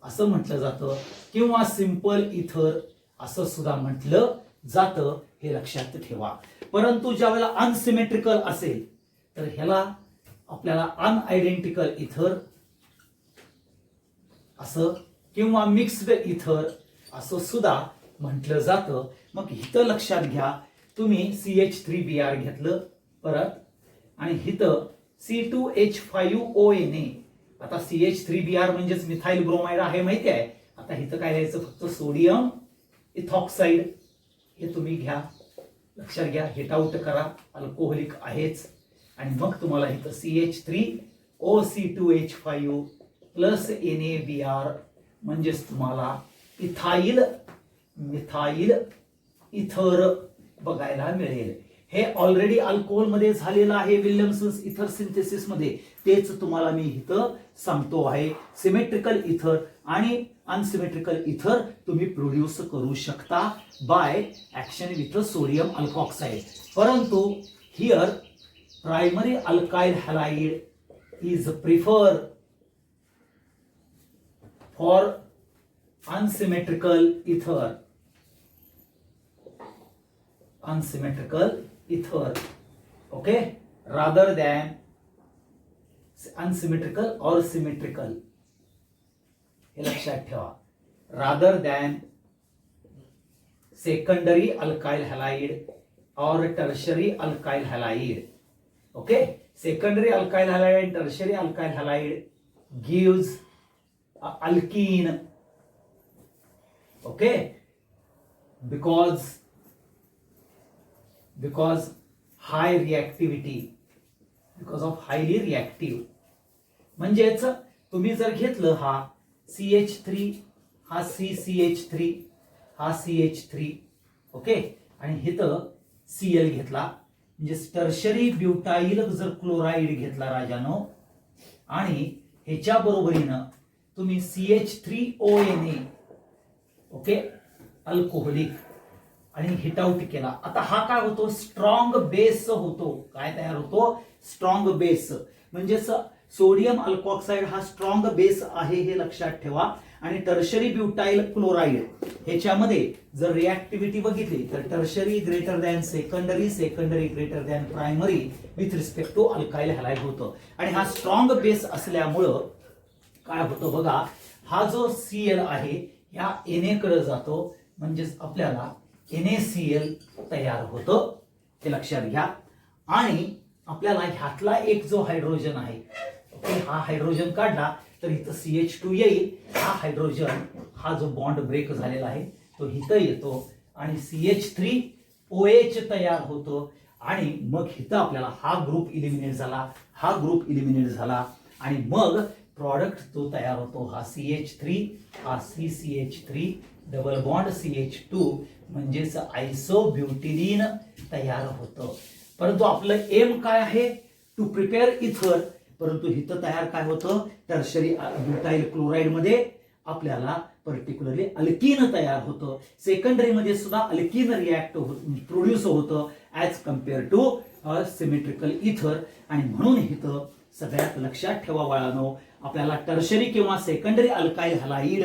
असं म्हटलं जातं, किंवा सिंपल इथर असं सुद्धा म्हटलं जातं, हे लक्षात ठेवा. परंतु ज्या वेळेला अनसिमेट्रिकल असेल तर ह्याला आपल्याला अनआयडेंटिकल इथर असं किंवा मिक्स्ड इथर असं सुद्धा म्हटलं जातं. मग इथं लक्षात घ्या, तुम्ही CH3Br घेतलं परत आणि इथं C2H5ONA. आता CH3Br म्हणजेच मिथाइल ब्रोमाइड आहे माहिती आहे. आता इथं काय लिहायचं? फक्त सोडियम इथॉक्साइड हे तुम्ही घ्या, लक्षात घ्या, हिट आउट करा, अल्कोहोलिक आहेच. आणि मग तुम्हाला इथं CH3OC2H5 प्लस NaBr म्हणजेच तुम्हाला मिथाइल इथर बघायला मिळेल. हे ऑलरेडी अल्कोहोल मध्ये झालेलं आहे विल्यमसन्स इथर सिंथेसिस मध्ये, तेच तुम्हाला मी इथं सांगतो आहे. सिमेट्रिकल इथर आणि अनसिमेट्रिकल इथर तुम्ही प्रोड्यूस करू शकता बाय ऍक्शन विथ सोडियम अल्कॉक्साइड. परंतु here primary alkyl halide is prefer for unsymmetrical इथर. Okay, rather than unsymmetrical or symmetrical, हे लक्षात ठेवा. rather than secondary alkyl halide or tertiary alkyl halide. Okay, secondary alkyl halide आणि tertiary alkyl halide gives alkene. Okay, because high reactivity, because of highly reactive. म्हणजेच तुम्ही जर घेतलं हा CH3, हा CCH3, हा CH3, ओके, आणि इथं Cl घेतला, म्हणजे टर्शरी ब्युटाइल जर क्लोराईड घेतला राजानो, आणि ह्याच्या बरोबरीनं तुम्ही CH3ONA, ओके, अल्कोहोलिक, आणि हिट आउट केला. आता हा काय होतो, स्ट्रॉंग बेस होतो. काय तयार होतो, स्ट्रॉंग बेस. म्हणजे सोडियम अल्कॉक्साइड हा स्ट्रॉंग बेस आहे हे लक्षात ठेवा. आणि टर्शरी ब्युटाइल क्लोराईड ह्याच्यामध्ये जर रिएक्टिव्हिटी बघितली तर tertiary greater than secondary, secondary greater than primary with respect to alkyl halide होतं. आणि हा स्ट्रॉंग बेस असल्यामुळं काय होतं बघा, हा जो Cl आहे ह्या Na कडे जातो, म्हणजेच आपल्याला NaCl तयार होतं, हे लक्षात घ्या. आणि आपल्याला ह्यातला एक जो हायड्रोजन आहे, ओके, हा हायड्रोजन काढला तर इथं CH2 येईल. हा हायड्रोजन, हा जो बॉन्ड ब्रेक झालेला आहे तो इथं येतो आणि CH3OH तयार होतो. आणि मग इथं आपल्याला हा ग्रुप इलिमिनेट झाला, हा ग्रुप इलिमिनेट झाला, आणि मग प्रॉडक्ट तो तयार होतो, हा CH3, हा CCH3 डबल बॉन्ड CH2, म्हणजेच आयसोब्युटिलीन तयार होतं. परंतु आपलं एम काय आहे, टू प्रिपेअर इथर. परंतु इथं तयार काय होतं, टर्शरी ब्युटाइल क्लोराइड मध्ये आपल्याला पर्टिक्युलरली अल्कीन तयार होतं. सेकंडरी मध्ये सुद्धा अल्कीन रिॲक्ट प्रोड्यूस होतं ऍज कम्पेअर टू सिमेट्रिकल इथर. आणि म्हणून इथं सगळ्यात लक्षात ठेवा बाळांनो, आपल्याला टर्शरी किंवा सेकंडरी अल्काइल हॅलाइड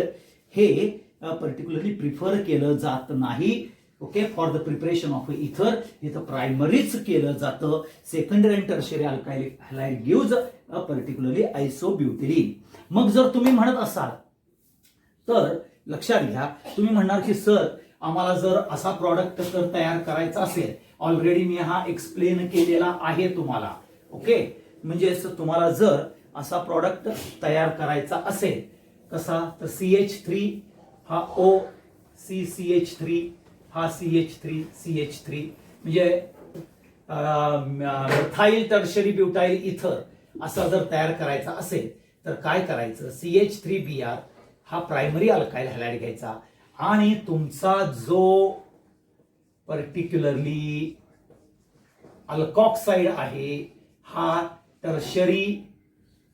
हे पर्टिक्युलरली प्रिफर केलं जात नाही. Okay, for the preparation of ether इथं प्रायमरीच केलं जातं. सेकंडरी आणि tertiary alkyl halide gives particularly isobutylene. मग जर तुम्ही म्हणत असाल तर लक्षात घ्या, तुम्ही म्हणणार की सर आम्हाला जर असा प्रॉडक्ट जर तयार करायचा असेल, ऑलरेडी मी हा एक्सप्लेन केलेला आहे तुम्हाला. ओके, म्हणजे तुम्हाला जर असा प्रॉडक्ट तयार करायचा असेल, कसा, तर CH3 हा O, CCH3 हा CH3 म्हणजे मिथाइल टर्शरी ब्युटाइल इथर असा जर तयार करायचा असेल तर काय करायचं, CH3Br हा प्रायमरी अल्काइल हॅलाइड घ्यायचा, आणि तुमचा जो पर्टिक्युलरली अल्कॉक्साइड आहे हा टर्शरी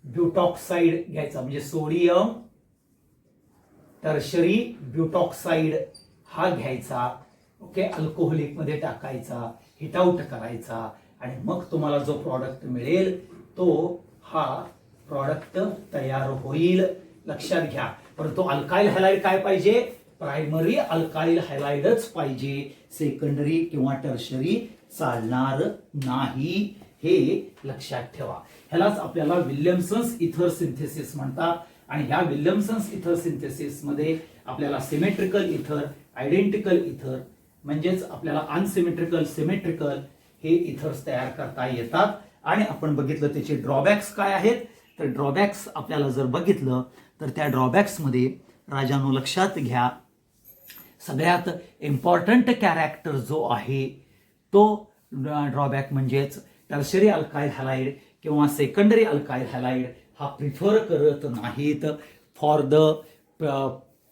ब्युटॉक्साइड घ्यायचा, म्हणजे सोडियम टर्शरी ब्युटॉक्साइड हा घ्यायचा. ओके, अल्कोहोलिक मध्ये टाकायचा, हिट आउट करायचा, आणि मग तुम्हाला जो प्रॉडक्ट मिळेल तो हा प्रॉडक्ट तयार होईल. लक्षात घ्या. परंतु अल्काइल हॅलाइड काय पाहिजे, प्रायमरी अल्काइल हॅलाइडच पाहिजे, सेकंडरी किंवा टर्शरी चालणार नाही, हे लक्षात ठेवा. ह्यालाच आपल्याला विल्यमसन्स इथर सिंथेसिस म्हणतात. आणि ह्या विल्यमसन्स इथर सिंथेसिस मध्ये आपल्याला सिमेट्रिकल इथर, आयडेंटिकल इथर, म्हणजेच आपल्याला अनसिमेट्रिकल, सिमेट्रिकल हे इथर्स तयार करता येतात. आणि आपण बघितलं त्याचे ड्रॉबॅक्स काय आहेत, तर ड्रॉबॅक्स आपल्याला जर बघितलं तर त्या ड्रॉबॅक्स मध्ये राजानो लक्षात घ्या, सगळ्यात इम्पॉर्टंट कॅरेक्टर जो आहे तो ड्रॉबॅक म्हणजेच टर्शरी अल्काइल हॅलाइड किंवा सेकंडरी अल्काइल हॅलाइड हा प्रिफर करत नाहीत for the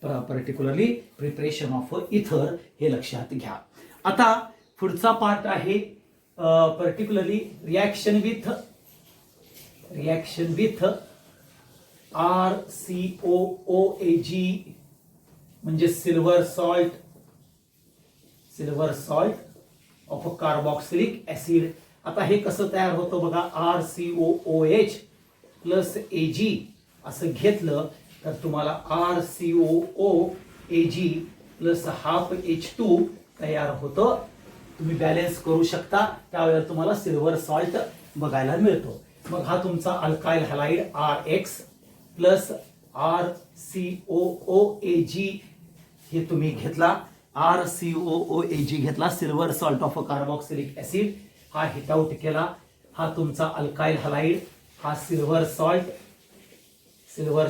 particularly preparation of इथर, हे लक्षात घ्या. आता पुढचा पार्ट आहे पर्टिक्युलरली रिॲक्शन विथ RCOOAG म्हणजे silver salt of carboxylic acid. आता हे कसं तयार होतं बघा, RCOOH प्लस AG असं घेतलं तर तुम्हाला RCOOAG प्लस हाफ H2 तयार होतं. तुम्ही बॅलन्स करू शकता, त्यावेळेला तुम्हाला सिल्वर सॉल्ट बघायला मिळतो. मग हा तुमचा alkyl halide RX plus RCOOAG हे तुम्ही घेतला, RCOOAG घेतला, silver salt of carboxylic acid हा हिट आउट केला, हा तुमचा अल्काइल हलाइड, हा सिल्वर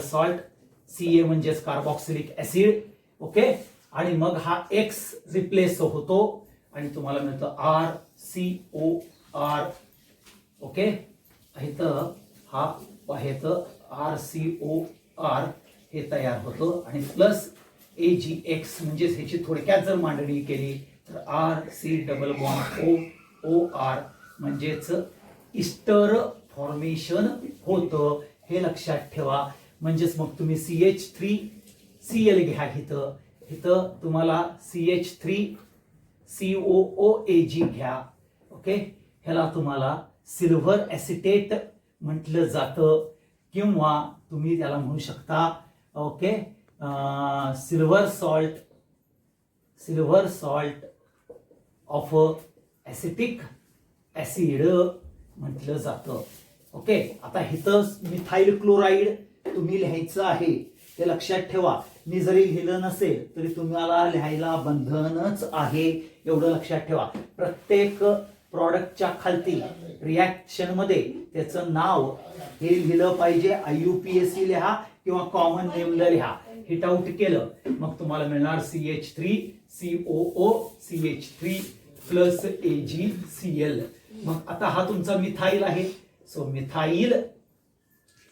सॉल्ट Ca म्हणजेच कार्बोक्सिलिक ऍसिड. ओके, आणि मग हा X रिप्लेस होतो आणि तुम्हाला मिळतं RCOR. ओके, इथं हा RCOR हे तयार होतं आणि प्लस AgX म्हणजे ह्याची थोडक्यात जर मांडणी केली तर RC≡OR म्हणजेच इस्टर फॉर्मेशन होतं. हे लक्षात ठेवा. म्हणजेच मग तुम्ही CH3Cl घ्या, इथं तुम्हाला CH3COOAg घ्या. ओके, ह्याला तुम्हाला सिल्वर ऍसिटेट म्हटलं जातं किंवा तुम्ही त्याला म्हणू शकता okay silver salt of acetic acid म्हटलं जातं. ओके, आता इथं मिथाइल क्लोराईड तुम्ही लिहायचं आहे, ते लक्षात ठेवा. मी जरी लिहिलं नसेल तरी तुम्हाला लिहायला बंधनच आहे, एवढं लक्षात ठेवा. प्रत्येक प्रॉडक्टच्या खालती रिॲक्शन मध्ये त्याचं नाव हे लिहिलं पाहिजे. IUPAC लिहा किंवा कॉमन नेमला लिहा. हिट आउट केलं मग तुम्हाला मिळणार CH3COO CH3 प्लस AgCl. मग आता हा तुमचा मिथाइल आहे, सो मिथाइल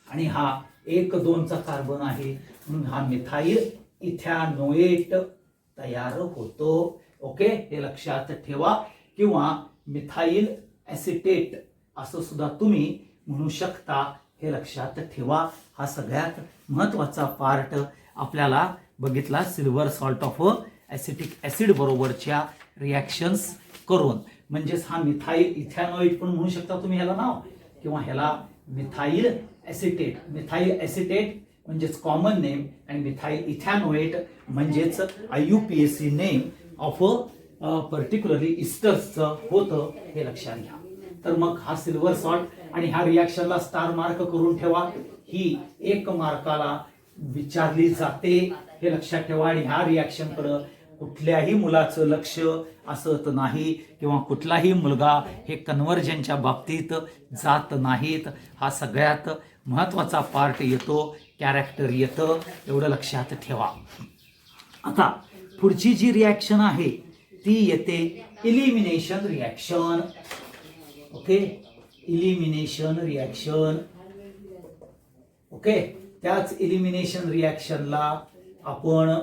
आणि हा 1,2चा कार्बन आहे म्हणून हा मिथाइल इथॅनोएट तयार होतो. ओके, हे लक्षात ठेवा. किंवा मिथाइल ऍसिटेट असं सुद्धा तुम्ही म्हणू शकता, हे लक्षात ठेवा. हा सगळ्यात महत्वाचा पार्ट आपल्याला बघितला silver salt of acetic acid बरोबरच्या रिॲक्शन्स करून. म्हणजेच हा मिथाइल इथॅनोएट पण म्हणू शकता तुम्ही ह्याला नाव, किंवा ह्याला मिथाइल ऍसिटेट म्हणजेच कॉमन नेम आणि मिथाइल इथॅनोएट म्हणजेच IUPAC नेम ऑफ पर्टिक्युलरली इस्टर्सचं होतं, हे लक्षात घ्या. तर मग हा सिल्वर सॉल्ट आणि ह्या रिॲक्शनला स्टार मार्क करून ठेवा. ही 1 मार्काला विचारली जाते, हे लक्षात ठेवा. आणि ह्या रिॲक्शनकडे कुठल्याही मुलाचं लक्ष असत नाही किंवा कुठलाही मुलगा हे कन्व्हर्जनच्या बाबतीत जात नाहीत. हा सगळ्यात महत्वाचा पार्ट येतो, कॅरेक्टर येतं, एवढं लक्षात ठेवा. आता पुढची जी रिॲक्शन आहे ती येते elimination reaction. Okay, elimination reaction. Okay, त्याच इलिमिनेशन रिॲक्शनला आपण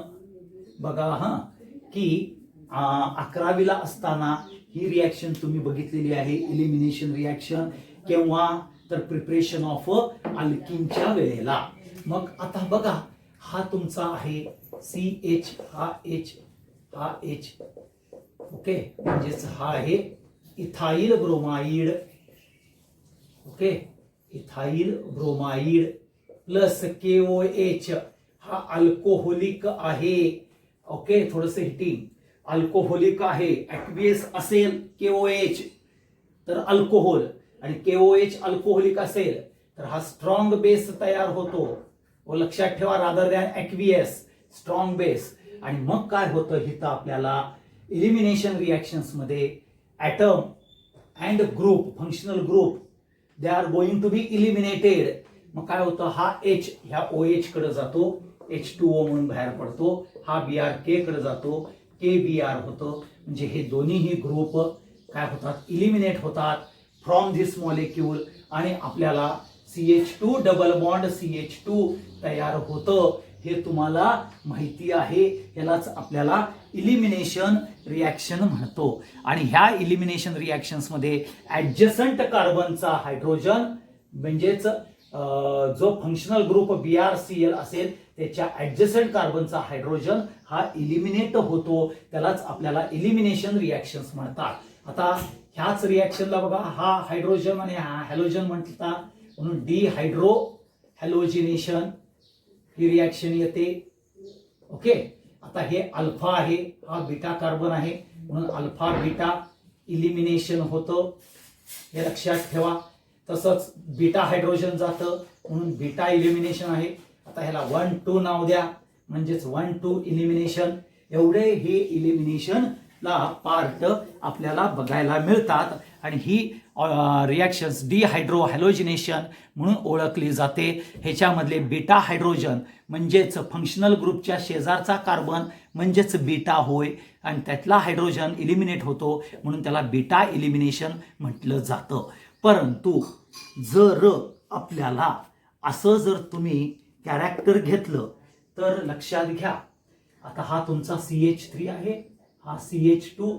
बघा की 11वीला असताना ही रिॲक्शन तुम्ही बघितलेली आहे. इलिमिनेशन रिॲक्शन केव्हा तर प्रिपरेशन ऑफ अल्किनच्या वेळेला. मग आता बघा हा तुमचा आहे CH, हा H. ओके, म्हणजेच हा आहे ethyl bromide. Okay, ethyl bromide plus KOH, हा अल्कोहोलिक आहे. ओके, थोडस हिटिंग अल्कोहोलिक आहे. ऍक्वियस असेल KOH तर अल्कोहोल, आणि KOH अल्कोहोलिक असेल तर हा स्ट्रॉंग बेस तयार होतो. व लक्षात ठेवा, rather than aqueous, strong base. आणि मग काय होतं इथं आपल्याला इलिमिनेशन रिॲक्शन्स मध्ये atom and group, functional group, they are going to be eliminated. मग काय होतं, हा H ह्या OH कडे जातो, H2O म्हणून बाहेर पडतो. हा Br K कडे जातो, KBr होतो. म्हणजे हे दोन्हीही ग्रुप काय होतात, इलिमिनेट होतात फ्रॉम धिस मॉलिक्यूल. आणि आपल्याला CH2 डबल बॉन्ड CH2 तयार होतं. हे तुम्हाला माहिती आहे. यालाच आपल्याला इलिमिनेशन रिॲक्शन म्हणतो. आणि ह्या इलिमिनेशन रिॲक्शन्स मध्ये ऍडजसंट कार्बनचा हायड्रोजन म्हणजेच जो फंक्शनल ग्रुप BrCl असेल त्याच्या ऍडजसंट कार्बनचा हायड्रोजन हा इलिमिनेट होतो. त्यालाच आपल्याला इलिमिनेशन रिॲक्शन्स म्हणतात. आता ह्याच रिॲक्शनला बघा, हा हायड्रोजन आणि हा हॅलोजन म्हणतात म्हणून डिहायड्रो हॅलोजिनेशन ही रिॲक्शन येते. ओके, आता हे अल्फा आहे, हा बीटा कार्बन आहे म्हणून अल्फा बीटा इलिमिनेशन होतं, हे लक्षात ठेवा. तसंच बीटा हायड्रोजन जातं म्हणून बीटा इलिमिनेशन आहे. आता ह्याला 1, 2 नाव द्या म्हणजेच 1, 2 इलिमिनेशन. एवढे हे इलिमिनेशन ला पार्ट आपल्याला बघायला मिळतात आणि ही रिॲक्शन्स डिहायड्रो हॅलोजिनेशन म्हणून ओळखली जाते. ह्याच्यामधले बीटा हायड्रोजन म्हणजेच फंक्शनल ग्रुपच्या शेजारचा कार्बन म्हणजेच बीटा होय आणि त्यातला हायड्रोजन इलिमिनेट होतो म्हणून त्याला बीटा इलिमिनेशन म्हटलं जातं. परंतु जर आपल्याला असं जर तुम्ही कॅरेक्टर घेतलं तर लक्षात घ्या, आता हा तुमचा CH3 आहे, हा CH2,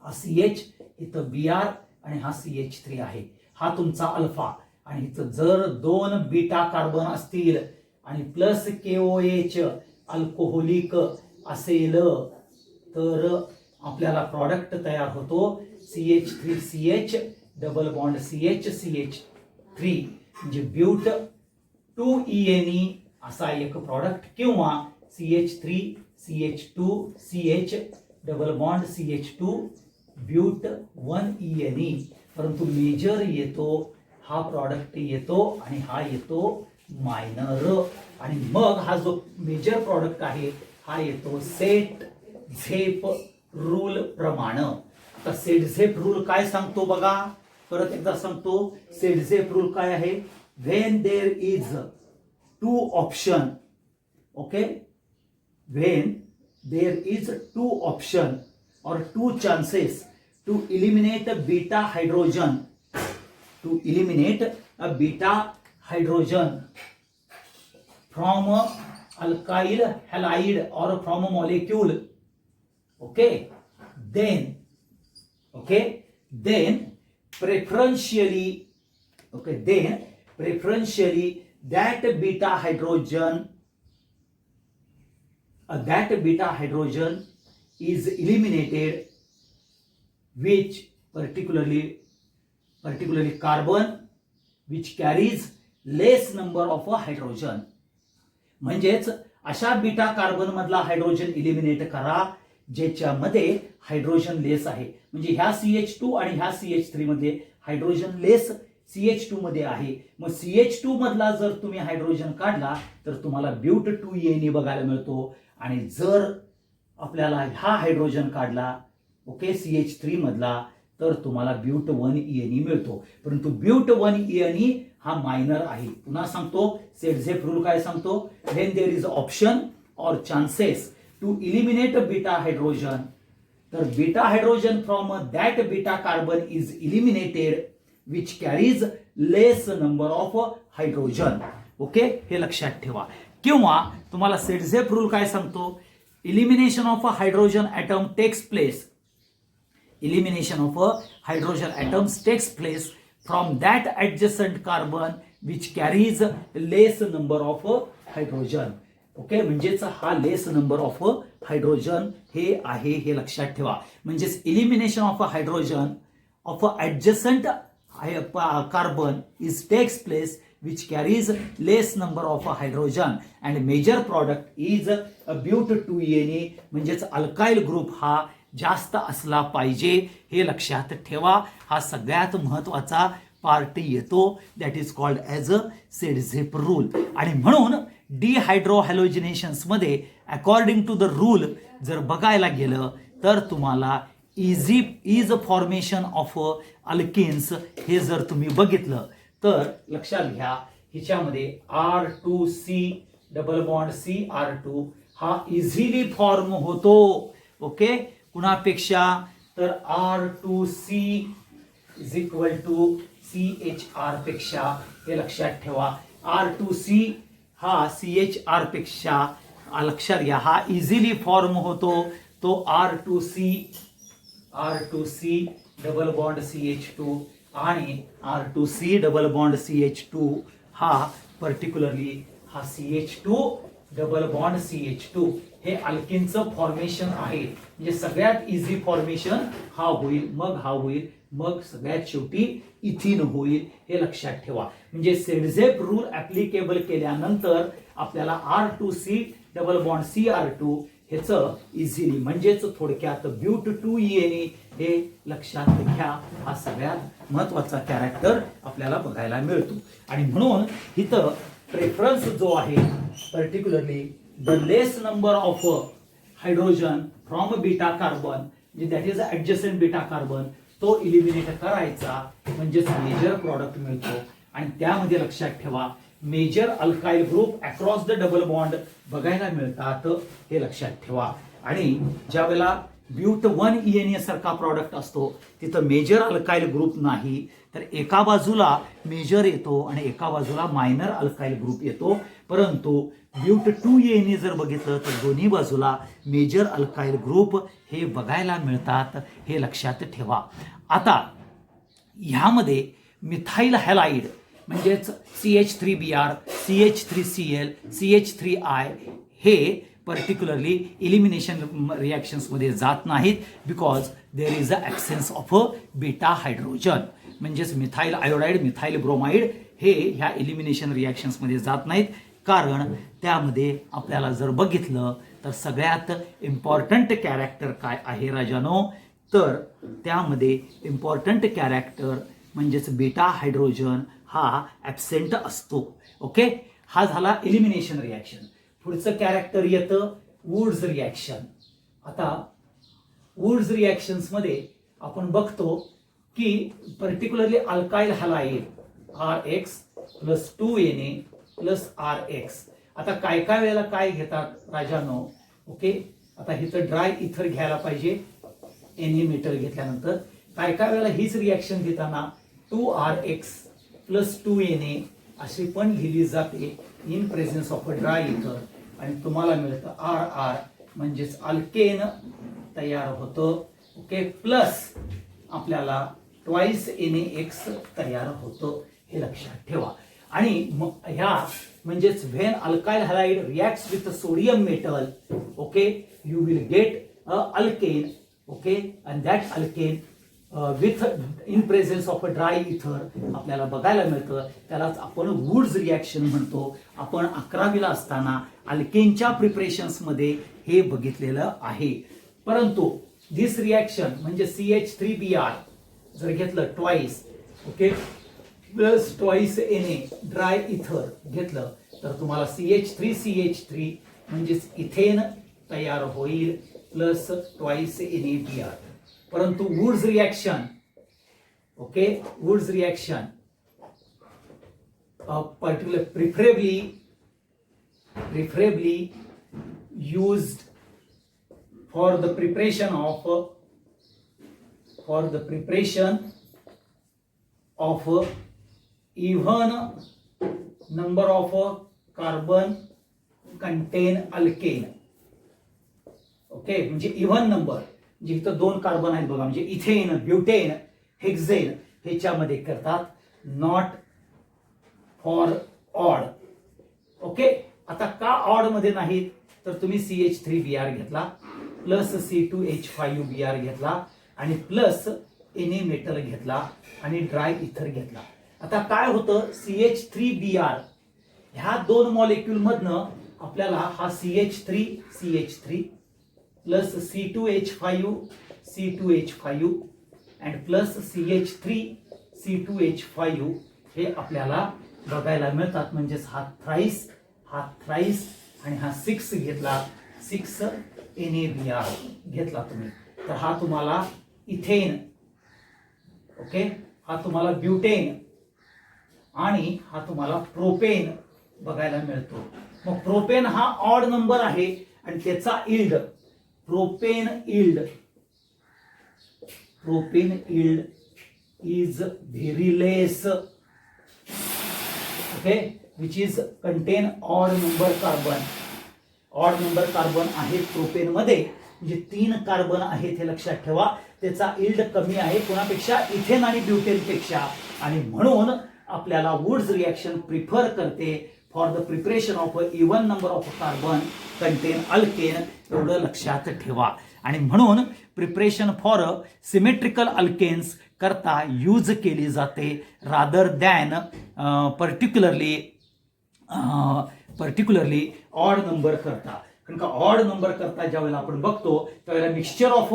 हा CH, इथं Br आणि हा CH3 आहे, हा तुमचा अल्फा. आणि इथं जर 2 बीटा कार्बन असतील आणि प्लस KOH अल्कोहोलिक असेल तर आपल्याला प्रॉडक्ट तयार होतो CH3CH डबल बॉन्ड CH3 म्हणजे ब्यूट 2ENE असा एक प्रॉडक्ट किंवा CH3CH2CH double bond CH2 ब्यूट 1ENE. परंतु मेजर येतो हा प्रॉडक्ट येतो आणि हा येतो मायनर. आणि मग हा जो मेजर प्रॉडक्ट आहे हा येतो सेट झेप रूल प्रमाणे. आता सेट झेप रूल काय सांगतो बघा, परत एकदा सांगतो. सेट झेप रूल काय आहे? When there is 2 option, okay, when there is 2 option or 2 chances to eliminate a beta hydrogen, to eliminate a beta hydrogen from a alkyl halide or from a molecule, okay, then preferentially that beta hydrogen is eliminated, which particularly carbon which carries less number of a hydrogen. म्हणजेच अशा beta carbon मधला hydrogen eliminate करा ज्याच्यामध्ये hydrogen लेस आहे. म्हणजे ह्या CH2 आणि ह्या CH3 मध्ये हायड्रोजन लेस CH2 मध्ये आहे. मग CH2 मधला जर तुम्ही हायड्रोजन काढला तर तुम्हाला ब्यूट 2ENE बघायला मिळतो. आणि जर आपल्याला हा हायड्रोजन काढला, ओके, CH3 मधला, तर तुम्हाला ब्यूट 1ENE मिळतो. परंतु ब्यूट 1ENE हा मायनर आहे. पुन्हा सांगतो, सेट झेप रूल काय सांगतो? When there is option or chances to eliminate beta hydrogen, तर beta hydrogen from that beta carbon is eliminated which carries less number of hydrogen. Okay, हे लक्षात ठेवा. किंवा तुम्हाला सेट झेप रूल काय सांगतो? elimination of a hydrogen atom takes place, elimination of a hydrogen atoms takes place from that adjacent carbon which carries less number of hydrogen. Okay, म्हणजेच हा लेस नंबर ऑफ हायड्रोजन हे आहे, हे लक्षात ठेवा. म्हणजेच elimination of a hydrogen of a adjacent carbon is takes place which carries less number of a hydrogen and major product is a but 2ENE. म्हणजेच alkyl group हा जास्त असला पाहिजे, हे लक्षात ठेवा. हा सगळ्यात महत्वाचा पार्ट येतो, that is called as a set झेप रूल. आणि म्हणून डिहायड्रो हॅलोजिनेशन्स मध्ये अकॉर्डिंग टू द रूल जर बघायला गेलं तर तुम्हाला इज फॉर्मेशन ऑफ अल्किन्स हे जर तुम्ही बघितलं तर लक्षात घ्या, हिच्यामध्ये R2C डबल बॉन्ड CR2 हा इझिली फॉर्म होतो. ओके, कुणापेक्षा? तर R2C is equal to CHR पेक्षा, हे लक्षात ठेवा. R2C हा CHR पेक्षा लक्षात घ्या हा इझिली फॉर्म होतो. तो R2C डबल बॉन्ड CH2 आणि R2C डबल बॉन्ड CH2 हा पर्टिक्युलरली हा CH2 डबल बॉन्ड CH2 हे अल्किनचं फॉर्मेशन आहे. म्हणजे सगळ्यात इझी फॉर्मेशन हा होईल, मग हा होईल, मग सगळ्यात शेवटी इथिन होईल, हे लक्षात ठेवा. म्हणजे सेट झेप रूल ऍप्लिकेबल केल्यानंतर आपल्याला R2C डबल बॉन्ड CR2 ह्याचं इझिली म्हणजेच थोडक्यात ब्यूट 2ENE हे लक्षात घ्या. हा सगळ्यात महत्वाचा कॅरेक्टर आपल्याला बघायला मिळतो. आणि म्हणून इथं प्रेफरन्स जो आहे particularly the less number of hydrogen from beta carbon that is adjacent beta carbon, तो इलिमिनेट करायचा म्हणजेच मेजर प्रॉडक्ट मिळतो. आणि त्यामध्ये लक्षात ठेवा major alkyl group across the double bond बघायला मिळतात, हे लक्षात ठेवा. आणि ज्या वेळेला ब्यूट 1 सारखा प्रॉडक्ट असतो तिथं मेजर अल्काइल ग्रुप नाही, तर एका बाजूला मेजर येतो आणि एका बाजूला मायनर अल्काइल ग्रुप येतो. परंतु ब्यूट 2 जर बघितलं तर दोन्ही बाजूला मेजर अल्काइल ग्रुप हे बघायला मिळतात, हे लक्षात ठेवा. आता ह्यामध्ये मिथाइल हॅलाइड म्हणजेच CH3Br, CH3Cl, CH3I हे पर्टिक्युलरली इलिमिनेशन रिॲक्शन्समध्ये जात नाहीत, because there is a absence of a beta hydrogen. म्हणजेच मिथाइल आयोडाईड, मिथाइल ब्रोमाइड हे ह्या इलिमिनेशन रिॲक्शन्समध्ये जात नाहीत, कारण त्यामध्ये आपल्याला जर बघितलं तर सगळ्यात इम्पॉर्टंट कॅरेक्टर काय आहे राजानो, तर त्यामध्ये इम्पॉर्टंट कॅरेक्टर म्हणजेच बीटा हायड्रोजन हा ॲब्सेंट असतो. ओके, हा झाला इलिमिनेशन रिॲक्शन. पुढचं कॅरेक्टर येतं वुड्स रिॲक्शन. आता वुड्स रिॲक्शन्समध्ये आपण बघतो की particularly alkyl halide RX + 2Na + RX. आता काय काय वेळेला काय घेतात राजानो, ओके, आता इथं ड्राय इथर घ्यायला पाहिजे Na मेटल घेतल्यानंतर. काय काय वेळेला हीच रिॲक्शन घेताना 2RX + 2Na अशी पण लिहिली जाते in presence of a dry इथर, आणि तुम्हाला मिळतं RR म्हणजेच अल्केन तयार होतं. ओके, प्लस आपल्याला ट्वाइस NaX तयार होतं, हे लक्षात ठेवा. आणि मग ह्या म्हणजेच when alkyl halide reacts with sodium metal, okay, you will get a alkane. Okay, and that alkane with in presence of a dry इथर आपल्याला बघायला मिळतं. त्यालाच आपण वुड्स रिॲक्शन म्हणतो. आपण 11वीला असताना अल्केनच्या प्रिपरेशन्समध्ये हे बघितलेलं आहे. परंतु दिस रिॲक्शन म्हणजे CH3Br जर घेतलं twice, okay, plus twice Na dry ether घेतलं तर तुम्हाला CH3CH3 म्हणजेच इथेन तयार होईल प्लस ट्वाइस NaBr. परंतु Wurtz reaction, okay, Wurtz reaction particular preferably used for the preparation of even number of carbon contain alkane. Okay, म्हणजे even number, म्हणजे इथं 2 कार्बन आहेत बघा, म्हणजे इथेन, ब्युटेन, हेक्झेन ह्याच्यामध्ये करतात, नॉट फॉर ऑड. ओके, आता का ऑड मध्ये नाहीत, तर तुम्ही CH3Br घेतला प्लस C2H5Br घेतला आणि प्लस Na मेटल घेतला आणि ड्राय इथर घेतला. आता काय होतं, CH3Br ह्या 2 मॉलिक्यूल मधनं आपल्याला हा CH3 plus C2H5 and plus CH3 हे आपल्याला बघायला मिळतात. म्हणजेच हा थ्राईस आणि हा 6 घेतला, 6 NaBr घेतला तुम्ही, तर हा तुम्हाला इथेन, ओके, हा तुम्हाला ब्युटेन आणि हा तुम्हाला प्रोपेन बघायला मिळतो. मग प्रोपेन हा ऑड नंबर आहे आणि त्याचा yield propane yield is very less, okay, which is contain odd number carbon. Odd number carbon आहेत प्रोपेन मध्ये, म्हणजे 3 कार्बन आहेत हे लक्षात ठेवा. त्याचा इल्ड कमी आहे कोणापेक्षा, इथेन आणि ब्युटेन पेक्षा, आणि म्हणून आपल्याला वुड्स रिॲक्शन प्रिफर करते for the preparation of even number of carbon contain alkane, एवढं लक्षात ठेवा. आणि म्हणून प्रिपरेशन फॉर सिमेट्रिकल अल्केन्स करता यूज केली जाते rather than particularly odd number करता. कारण का ऑड नंबर करता ज्यावेळेला आपण बघतो त्यावेळेला मिक्सचर ऑफ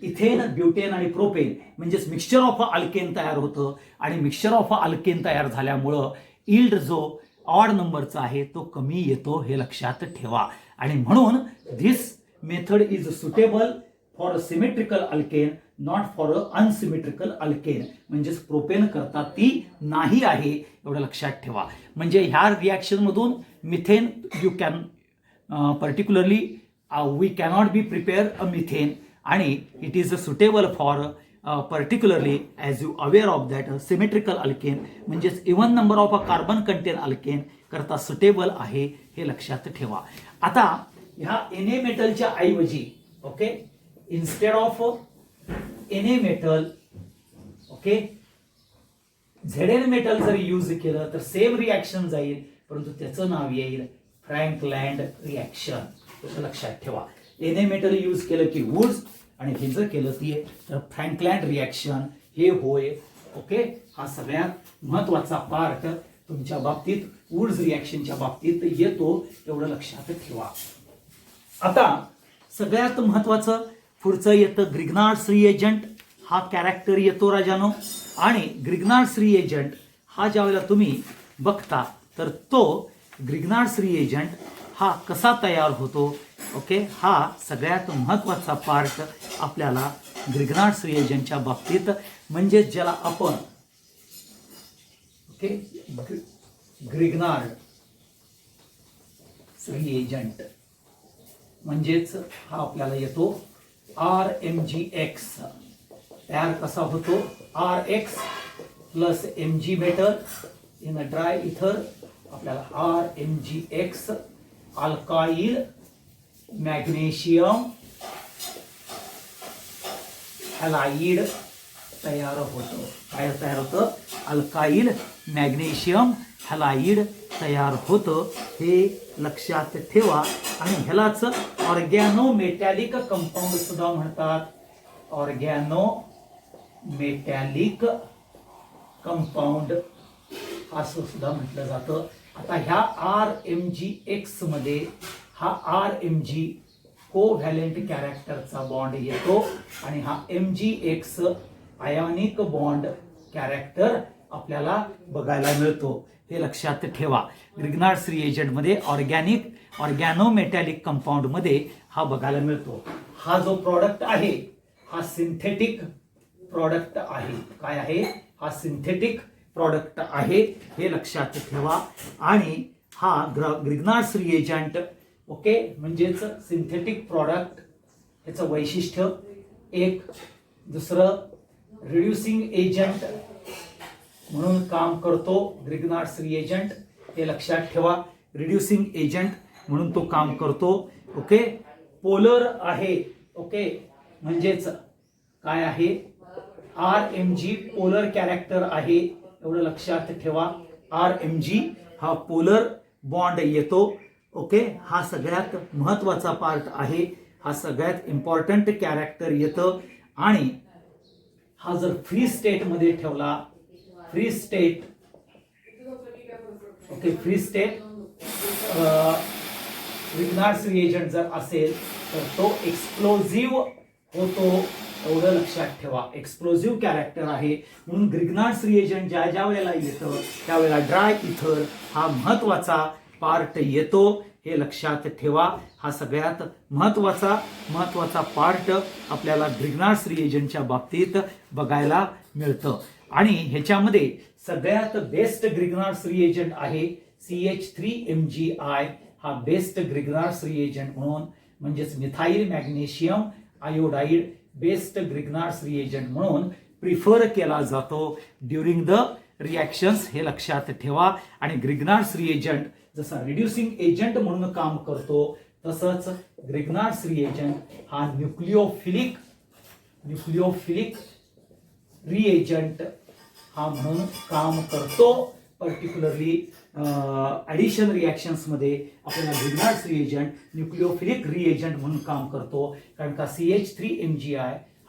इथेन, ब्युटेन आणि प्रोपेन म्हणजेच मिक्सचर ऑफ अल्केन तयार होतं, आणि मिक्सचर ऑफ अल्केन तयार झाल्यामुळं इल्ड जो ऑड नंबरचा आहे तो कमी येतो, हे लक्षात ठेवा. आणि म्हणून this method is suitable for a symmetrical alkane, not for a unsymmetrical alkane. म्हणजेच प्रोपेन करता ती नाही आहे, एवढं लक्षात ठेवा. म्हणजे ह्या रिॲक्शन मधून methane you can particularly we cannot be prepare a methane, आणि it is suitable for particularly as you aware of that symmetrical alkane, म्हणजेच even number of a carbon contain alkane करता सुटेबल आहे, हे लक्षात ठेवा. आता ह्या Na मेटलच्या ऐवजी okay, instead of Na metal okay Zn metal जर यूज केलं तर सेम रिॲक्शन जाईल, परंतु त्याचं नाव येईल फ्रँकलँड रिॲक्शन. लक्षात ठेवा. Na मेटल यूज केलं की वुड्स, आणि हे जर केलं ती तर फ्रँकलँड रिॲक्शन हे होय. ओके, हा सगळ्यात महत्वाचा पार्ट तुमच्या बाबतीत वुड्स रिॲक्शनच्या बाबतीत येतो, एवढं लक्षात ठेवा. आता सगळ्यात महत्वाचं पुढचं येतं ग्रिग्नार्ड्स रिएजंट. हा कॅरेक्टर येतो राजानो, आणि ग्रिग्नार्ड्स रिएजंट हा ज्यावेळेला तुम्ही बघता तर तो ग्रिग्नार्ड्स रिएजंट हा कसा तयार होतो. ओके, हा सगळ्यात महत्वाचा पार्ट आपल्याला ग्रिग्नार्ड्स रिएजंटच्या बाबतीत, म्हणजे ज्याला आपण ओके ग्रिग्नार्ड रिएजंट म्हणजेच हा आपल्याला येतो RMgX. तयार कसा होतो, RX plus Mg metal in a dry इथर, आपल्याला RMgX अल्काइल मॅग्नेशियम हॅलाइड तयार होतो. काय तयार होतं, अल्काइल मॅग्नेशियम हॅलाइड तयार होतं, हे लक्षात ठेवा. आणि ह्यालाच ऑर्गॅनो मेटॅलिक कंपाऊंड सुद्धा म्हणतात. ऑर्गॅनो मेटॅलिक कंपाऊंड असं सुद्धा म्हटलं जातं. आता ह्या RMgX मध्ये हा RMg कोव्हॅलेंट कॅरेक्टरचा बॉन्ड येतो, आणि हा MgX आयोनिक बॉन्ड कॅरेक्टर आपल्याला बघायला मिळतो, हे लक्षात ठेवा. ग्रिग्नार्ड्स रिएजंट मध्ये ऑर्गॅनो मेटॅलिक कंपाऊंड मध्ये हा बघायला मिळतो. हा जो प्रॉडक्ट आहे हा सिंथेटिक प्रॉडक्ट आहे. काय आहे, हा सिंथेटिक प्रॉडक्ट आहे, हे लक्षात ठेवा. आणि हा ग्रिग्नार्ड्स रिएजंट ओके म्हणजेच सिंथेटिक प्रॉडक्ट, याचं वैशिष्ट्य एक. दुसरं, रिड्युसिंग एजंट म्हणून काम करतो ग्रिग्नार्ड्स रिएजंट, हे लक्षात ठेवा. रिड्युसिंग एजंट म्हणून तो काम करतो. ओके, पोलर आहे. ओके, म्हणजेच काय आहे, RMg पोलर कॅरेक्टर आहे, एवढं लक्षात ठेवा. RMg हा पोलर बॉन्ड येतो. ओके, हा सगळ्यात महत्वाचा पार्ट आहे, हा सगळ्यात इम्पॉर्टंट कॅरेक्टर येतं. आणि हा जर फ्री स्टेट मध्ये ठेवला, free state okay free state Grignard's reagent जर असेल तर तो एक्सप्लोजिव्ह होतो, एवढं लक्षात ठेवा. एक्सप्लोजिव्ह कॅरेक्टर आहे, म्हणून ग्रिग्नार्ड्स रिएजंट ज्या वेळेला येतं त्यावेळेला ड्राय इथर हा महत्वाचा पार्ट येतो, हे लक्षात ठेवा. हा सगळ्यात महत्वाचा पार्ट आपल्याला ग्रिग्नार्ड्स रिएजंटच्या बाबतीत बघायला मिळतं. आणि ह्याच्यामध्ये सगळ्यात बेस्ट ग्रिग्नार्ड्स रिएजंट आहे CH3MgI. हा बेस्ट ग्रिग्नार्ड्स रिएजंट म्हणून, म्हणजेच methyl magnesium iodide best Grignard's reagent म्हणून प्रिफर केला जातो ड्युरिंग द रिॲक्शन्स, हे लक्षात ठेवा. आणि ग्रिग्नार्ड्स रिएजंट जसा रिड्युसिंग एजंट म्हणून काम करतो, तसंच ग्रिग्नार्ड्स रिएजंट हा न्यूक्लिओफिलिक रिएजंट हा म्हणून काम करतो. पर्टिक्युलरली ॲडिशन रिॲक्शन्स मध्ये आपल्याला ग्रिग्नार्ड्स रिएजंट न्यूक्लिओफिलिक रिएजंट म्हणून काम करतो, कारण का CH3MgI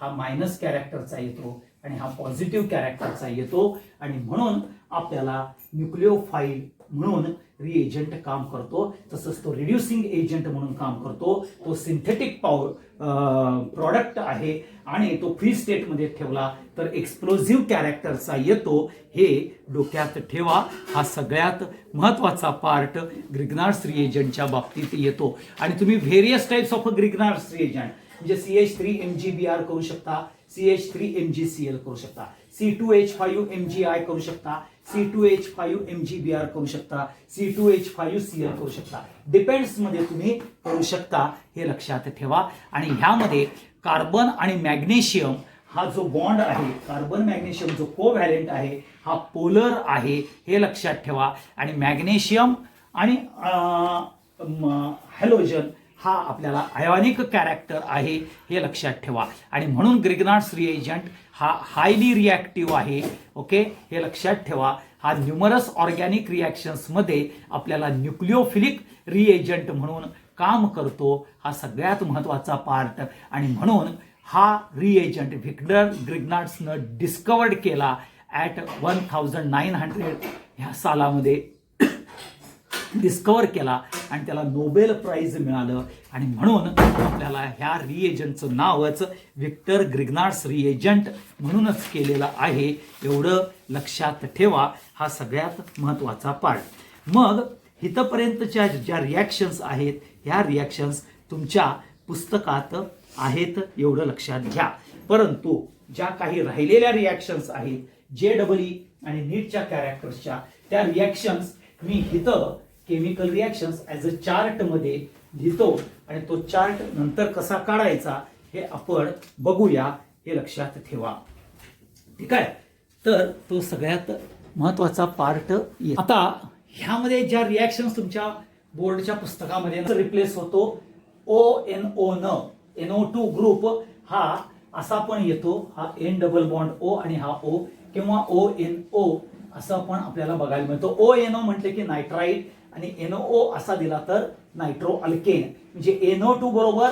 हा मायनस कॅरेक्टरचा येतो आणि हा पॉझिटिव्ह कॅरेक्टरचा येतो, आणि म्हणून आपल्याला न्यूक्लिओफाईल म्हणून रिएजंट काम करतो. तसंच तो रिड्युसिंग एजंट म्हणून काम करतो. तो सिंथेटिक प्रॉडक्ट आहे, आणि तो फ्री स्टेट मध्ये ठेवला तर एक्सप्लोजिव्ह कॅरेक्टरचा येतो, हे डोक्यात ठेवा. हा सगळ्यात महत्वाचा पार्ट ग्रिग्नार्ड्स रिएजंटच्या बाबतीत येतो. आणि तुम्ही various types of Grignard's reagent म्हणजे CH3MgBr करू शकता, CH3MgCl करू शकता, C2H5MgI करू शकता, C2H5MgBr करू शकता, C2H5Cl करू शकता. डिपेंड्स मध्ये तुम्ही करू शकता, हे लक्षात ठेवा. आणि ह्यामध्ये कार्बन आणि मॅग्नेशियम हा जो बॉन्ड आहे, कार्बन मॅग्नेशियम जो कोव्हॅलेंट आहे हा पोलर आहे, हे लक्षात ठेवा. आणि मॅग्नेशियम आणि हॅलोजन हा आपल्याला आयोनिक कॅरेक्टर आहे, हे लक्षात ठेवा. आणि म्हणून ग्रिग्नार्ड्स रिएजंट हा हायली रिॲक्टिव्ह आहे. ओके, हे लक्षात ठेवा. हा न्यूमरस ऑर्गॅनिक रिॲक्शन्स मध्ये आपल्याला न्यूक्लिओफिलिक रिएजंट म्हणून काम करतो. हा सगळ्यात महत्वाचा पार्ट. आणि म्हणून हा रिएजंट व्हिक्टर ग्रिग्नार्ड्सनं डिस्कवर्ड केला ॲट 1900 ह्या सालामध्ये डिस्कवर केला आणि त्याला नोबेल प्राइज मिळालं. आणि म्हणून आपल्याला ह्या रिएजंटचं नावच व्हिक्टर ग्रिग्नार्ड्स रिएजंट म्हणूनच केलेलं आहे. एवढं लक्षात ठेवा, हा सगळ्यात महत्वाचा पार्ट. मग इथपर्यंतच्या ज्या रिॲक्शन्स आहेत ह्या रिॲक्शन्स तुमच्या पुस्तकात आहेत, एवढं लक्षात घ्या. परंतु ज्या काही राहिलेल्या रिॲक्शन्स आहेत JEE आणि नीटच्या कॅरेक्टर्सच्या, त्या रिॲक्शन्स मी इथं chemical reactions as a chart मध्ये लिहितो आणि तो चार्ट नंतर कसा काढायचा हे आपण बघूया, हे लक्षात ठेवा. ठीक आहे, तर तो सगळ्यात महत्वाचा पार्ट. आता ह्यामध्ये ज्या रिॲक्शन्स तुमच्या बोर्डच्या पुस्तकामध्ये रिप्लेस होतो ONO न NO2 ग्रुप हा असा पण येतो, हा N डबल बॉन्ड O आणि हा O, किंवा ONO असं पण आपल्याला बघायला मिळतो. ONO म्हटले की नायट्राइट आणि NO असा दिला तर नायट्रो अल्केन. म्हणजे NO2 बरोबर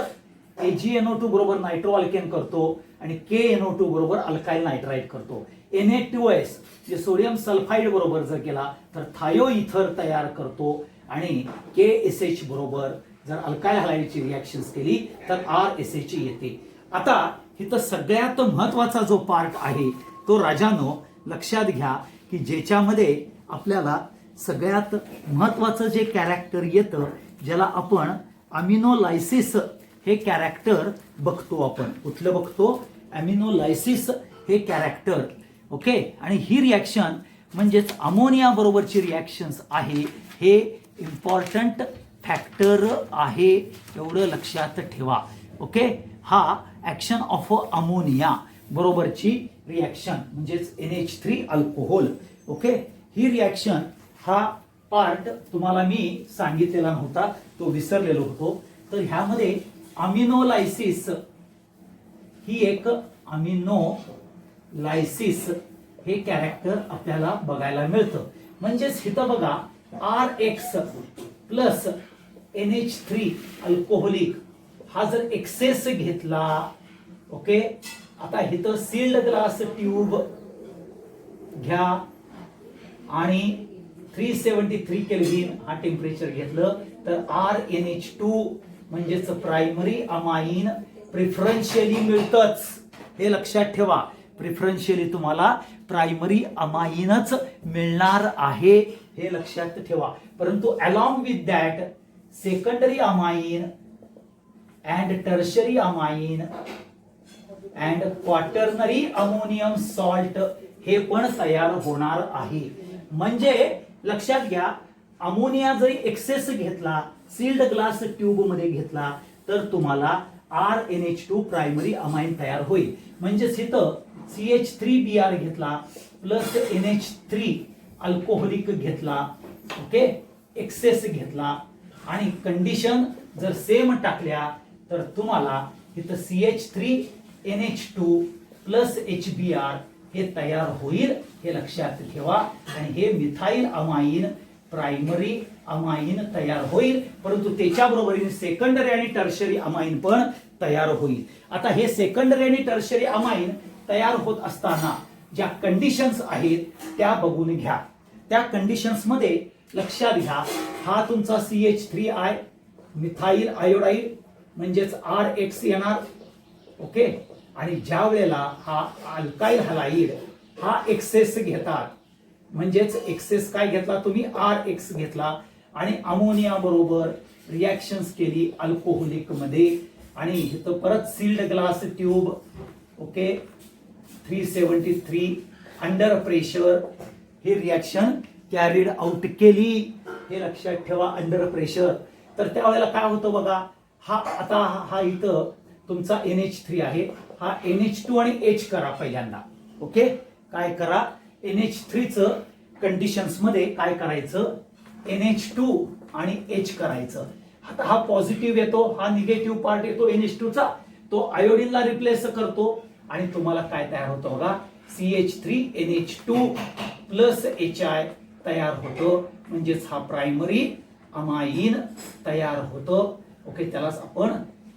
AgNO2 बरोबर नायट्रो अल्केन करतो आणि KNO2 बरोबर अल्काइल नायट्राइट करतो. Na2S जे सोडियम सल्फाइड बरोबर जर केला तर थायो इथर तयार करतो आणि KSH बरोबर जर अल्काइल हलाइडची रिॲक्शन्स केली तर RSH येते. आता इथं सगळ्यात महत्वाचा जो पार्ट आहे तो राजानो लक्षात घ्या की ज्याच्यामध्ये आपल्याला सगळ्यात महत्वाचं जे कॅरेक्टर येतं, ज्याला आपण अमिनोलायसिस हे कॅरेक्टर बघतो. आपण कुठलं बघतो? अमिनोलायसिस हे कॅरेक्टर. ओके, आणि ही रिॲक्शन म्हणजेच अमोनिया बरोबरची रिॲक्शन्स आहे, हे इम्पॉर्टंट फॅक्टर आहे, एवढं लक्षात ठेवा. ओके, हा ऍक्शन ऑफ अमोनिया बरोबरची रिॲक्शन म्हणजेच NH3 अल्कोहोल. ओके, ही रिॲक्शन हा पार्ट तुम्हाला मी सांगितलेला नव्हता, तो विसरलेलो होतो. तर ह्यामध्ये अमिनोलायसिस ही एक अमिनोलायसिस हे कॅरेक्टर आपल्याला बघायला मिळतं. म्हणजेच इथं बघा RX प्लस NH3 अल्कोहोलिक हा जर एक्सेस घेतला, ओके, आता इथं सील्ड ग्लास ट्यूब घ्या आणि 373 केल्विन हा टेम्परेचर घेतलं तर RNH2 म्हणजेच प्रायमरी अमाइन प्रिफरन्शियली मिळतच. हे लक्षात ठेवा, प्रिफरन्शियली तुम्हाला प्रायमरी अमाइनच मिळणार आहे, हे लक्षात ठेवा. परंतु along with that secondary amine and tertiary amine and quaternary ammonium salt हे पण तयार होणार आहे. म्हणजे लक्षात घ्या, अमोनिया जरी एक्सेस घेतला, सील्ड ग्लास ट्यूब मध्ये घेतला तर तुम्हाला RNH2 प्रायमरी अमाइन तयार होईल. म्हणजे इथं CH3Br घेतला प्लस NH3 अल्कोहोलिक घेतला, ओके, एक्सेस घेतला आणि कंडिशन जर सेम टाकल्या तर तुम्हाला इथं CH3NH2 प्लस HBr हे तयार होईल, हे लक्षात ठेवा. आणि हे मिथाइल अमाइन प्रायमरी अमाइन तयार होईल, परंतु त्याच्या बरोबरीने सेकंडरी आणि टर्शरी अमाइन पण तयार होईल. आता हे सेकंडरी आणि टर्शरी अमाइन तयार होत असताना ज्या कंडिशन्स आहेत त्या बघून घ्या. त्या कंडिशन्स मध्ये लक्षात घ्या, हा तुमचा CH3I मिथाइल आयोडाईड म्हणजेच RX येणार, ओके, आणि ज्या वेळेला हा अल्काइल हलाइड हा एक्सेस घेतात, म्हणजेच एक्सेस काय घेतला तुम्ही? RX घेतला आणि अमोनिया बरोबर रिॲक्शन्स केली अल्कोहोलिक मध्ये, आणि इथं परत sealed glass tube. Okay, 373 under pressure ही रिॲक्शन कॅरीड आउट केली, हे लक्षात ठेवा. Under pressure. तर त्यावेळेला काय होतं बघा, हा इथं तुमचा NH3 आहे, हा NH2 आणि H करा पहिल्यांदा. ओके, काय करा, NH3 च कंडिशन्स मध्ये काय करायचं, NH2 आणि H करायचं. आता हा पॉझिटिव्ह येतो, हा निगेटिव्ह पार्ट येतो NH2 चा, तो आयोडीनला रिप्लेस करतो आणि तुम्हाला काय तयार होतं बघा, CH3NH2 प्लस HI तयार होतं. म्हणजेच हा प्रायमरी अमाईन तयार होतं. ओके, त्यालाच आपण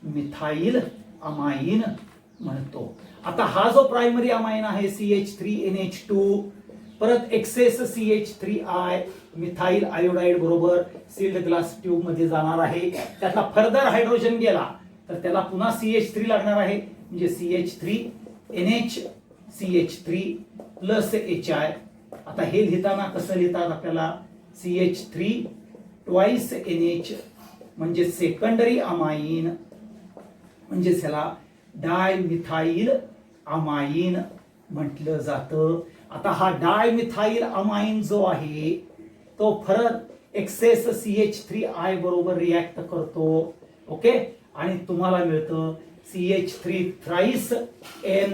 मिथाइल अमाईन म्हणतो. आता हा जो प्रायमरी अमाईन आहे CH3NH2, परत एक्सेस CH3I मिथाइल आयोडाइड बरोबर सील्ड ग्लास ट्यूब मध्ये जाणार आहे. त्यातला फर्दर हायड्रोजन गेला तर त्याला पुन्हा CH3 लागणार आहे, म्हणजे CH3NH CH3 प्लस HI. आता हे लिहिताना कसं लिहितात आपल्याला, CH3 ट्वाइस NH म्हणजे सेकंडरी अमाईन, म्हणजे त्याला डायमिथाइल अमाईन म्हटलं जातं. आता हा डायमिथाइल अमाईन जो आहे तो फरक एक्सेस CH3I बरोबर रिॲक्ट करतो. ओके, आणि तुम्हाला मिळतं CH3 thrice N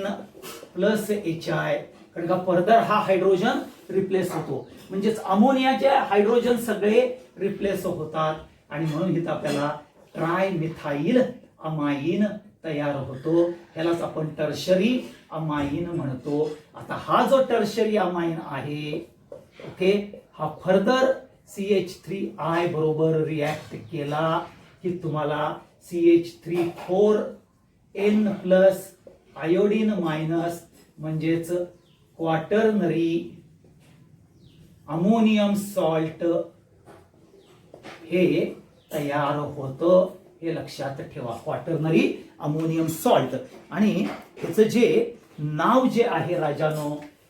plus HI, कारण का फर्दर हा हायड्रोजन रिप्लेस होतो. म्हणजेच अमोनियाचे हायड्रोजन सगळे रिप्लेस होतात आणि म्हणून इथं आपल्याला ट्रायमिथाइल अमाईन तयार होतो. ह्यालाच आपण टर्शरी अमाईन म्हणतो. आता हा जो टर्शरी अमाईन आहे, ओके, हा फर्दर CH3I बरोबर रिॲक्ट केला की तुम्हाला CH3 4N plus iodine minus म्हणजेच क्वाटर्नरी अमोनियम सॉल्ट हे तयार होतं. हे लक्षात ठेवा, क्वाटर्नरी अमोनियम सॉल्ट. आणि ह्याचं जे नाव जे आहे राजानो,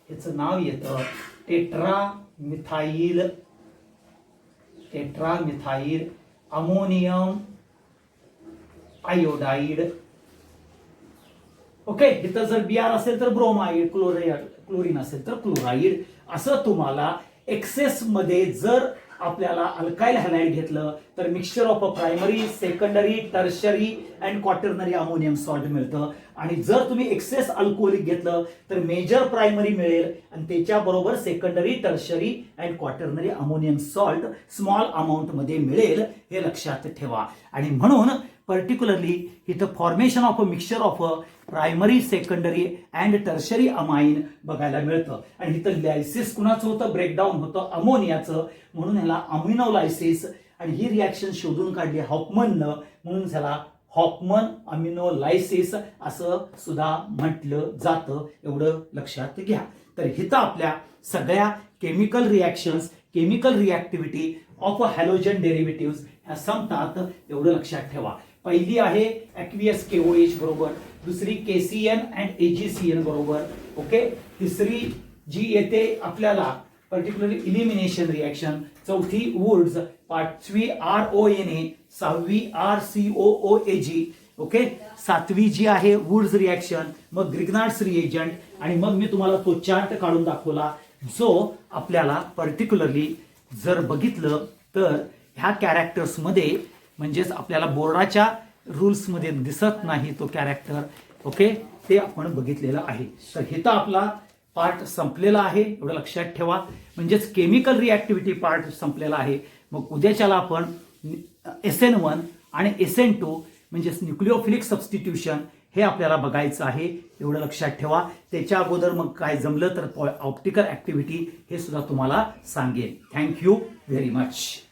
ह्याचं नाव येतं टेट्रामिथाइल अमोनियम आयोडाइड. ओके, इथं जर Br असेल तर ब्रोमाइड, क्लोरीन असेल तर क्लोराइड. असं तुम्हाला एक्सेस मध्ये जर आपल्याला अल्काइल हॅलाइड घेतलं तर mixture of a primary, secondary, tertiary and quaternary ammonium salt मिळतं. आणि जर तुम्ही एक्सेस अल्कोहोलिक घेतलं तर मेजर प्रायमरी मिळेल आणि त्याच्याबरोबर secondary, tertiary and quaternary ammonium salt small amount मध्ये मिळेल, हे लक्षात ठेवा. आणि म्हणून पर्टिक्युलरली इथं formation of a mixture of a primary, secondary and tertiary amine बघायला मिळतं. आणि इथं लायसिस कुणाचं होतं, ब्रेकडाऊन होतं अमोनियाचं, म्हणून ह्याला अमिनोलायसिस. आणि ही रिॲक्शन शोधून काढली हॉफमननं, म्हणून त्याला हॉफमन अमिनोलायसिस असं सुद्धा म्हटलं जातं. एवढं लक्षात घ्या. तर इथं आपल्या सगळ्या chemical reactions, chemical reactivity of halogen derivative ह्या संपतात, एवढं लक्षात ठेवा. पहिली आहे ॲक्वियस KOH बरोबर, दुसरी KCN अँड AgCN बरोबर. ओके, तिसरी जी येते आपल्याला पर्टिक्युलरली इलिमिनेशन रिॲक्शन, चौथी वुड्स, पाचवी RONA, सहावी RCOOAG. ओके, सातवी जी आहे वुड्स रिॲक्शन, मग ग्रिग्नार्ड्स रिएजंट. आणि मग मी तुम्हाला तो चार्ट काढून दाखवला जो आपल्याला पर्टिक्युलरली जर बघितलं तर ह्या कॅरेक्टर्स मध्ये, म्हणजेच आपल्याला बोर्डाच्या रूल्स मध्ये दिसत नाही तो कॅरेक्टर. ओके, ते आपण बघितलेलं आहे. तर इथं आपला पार्ट संपलेला आहे, एवढं लक्षात ठेवा. म्हणजेच केमिकल रिॲक्टिव्हिटी पार्ट संपलेला आहे. मग उद्याच्याला आपण SN1 आणि SN2 म्हणजेच न्यूक्लिओफिलिक सबस्टिट्यूशन हे आपल्याला बघायचं आहे, एवढं लक्षात ठेवा. त्याच्या अगोदर मग काय जमलं तर ऑप्टिकल ऍक्टिव्हिटी हे सुद्धा तुम्हाला सांगेन. Thank you very much.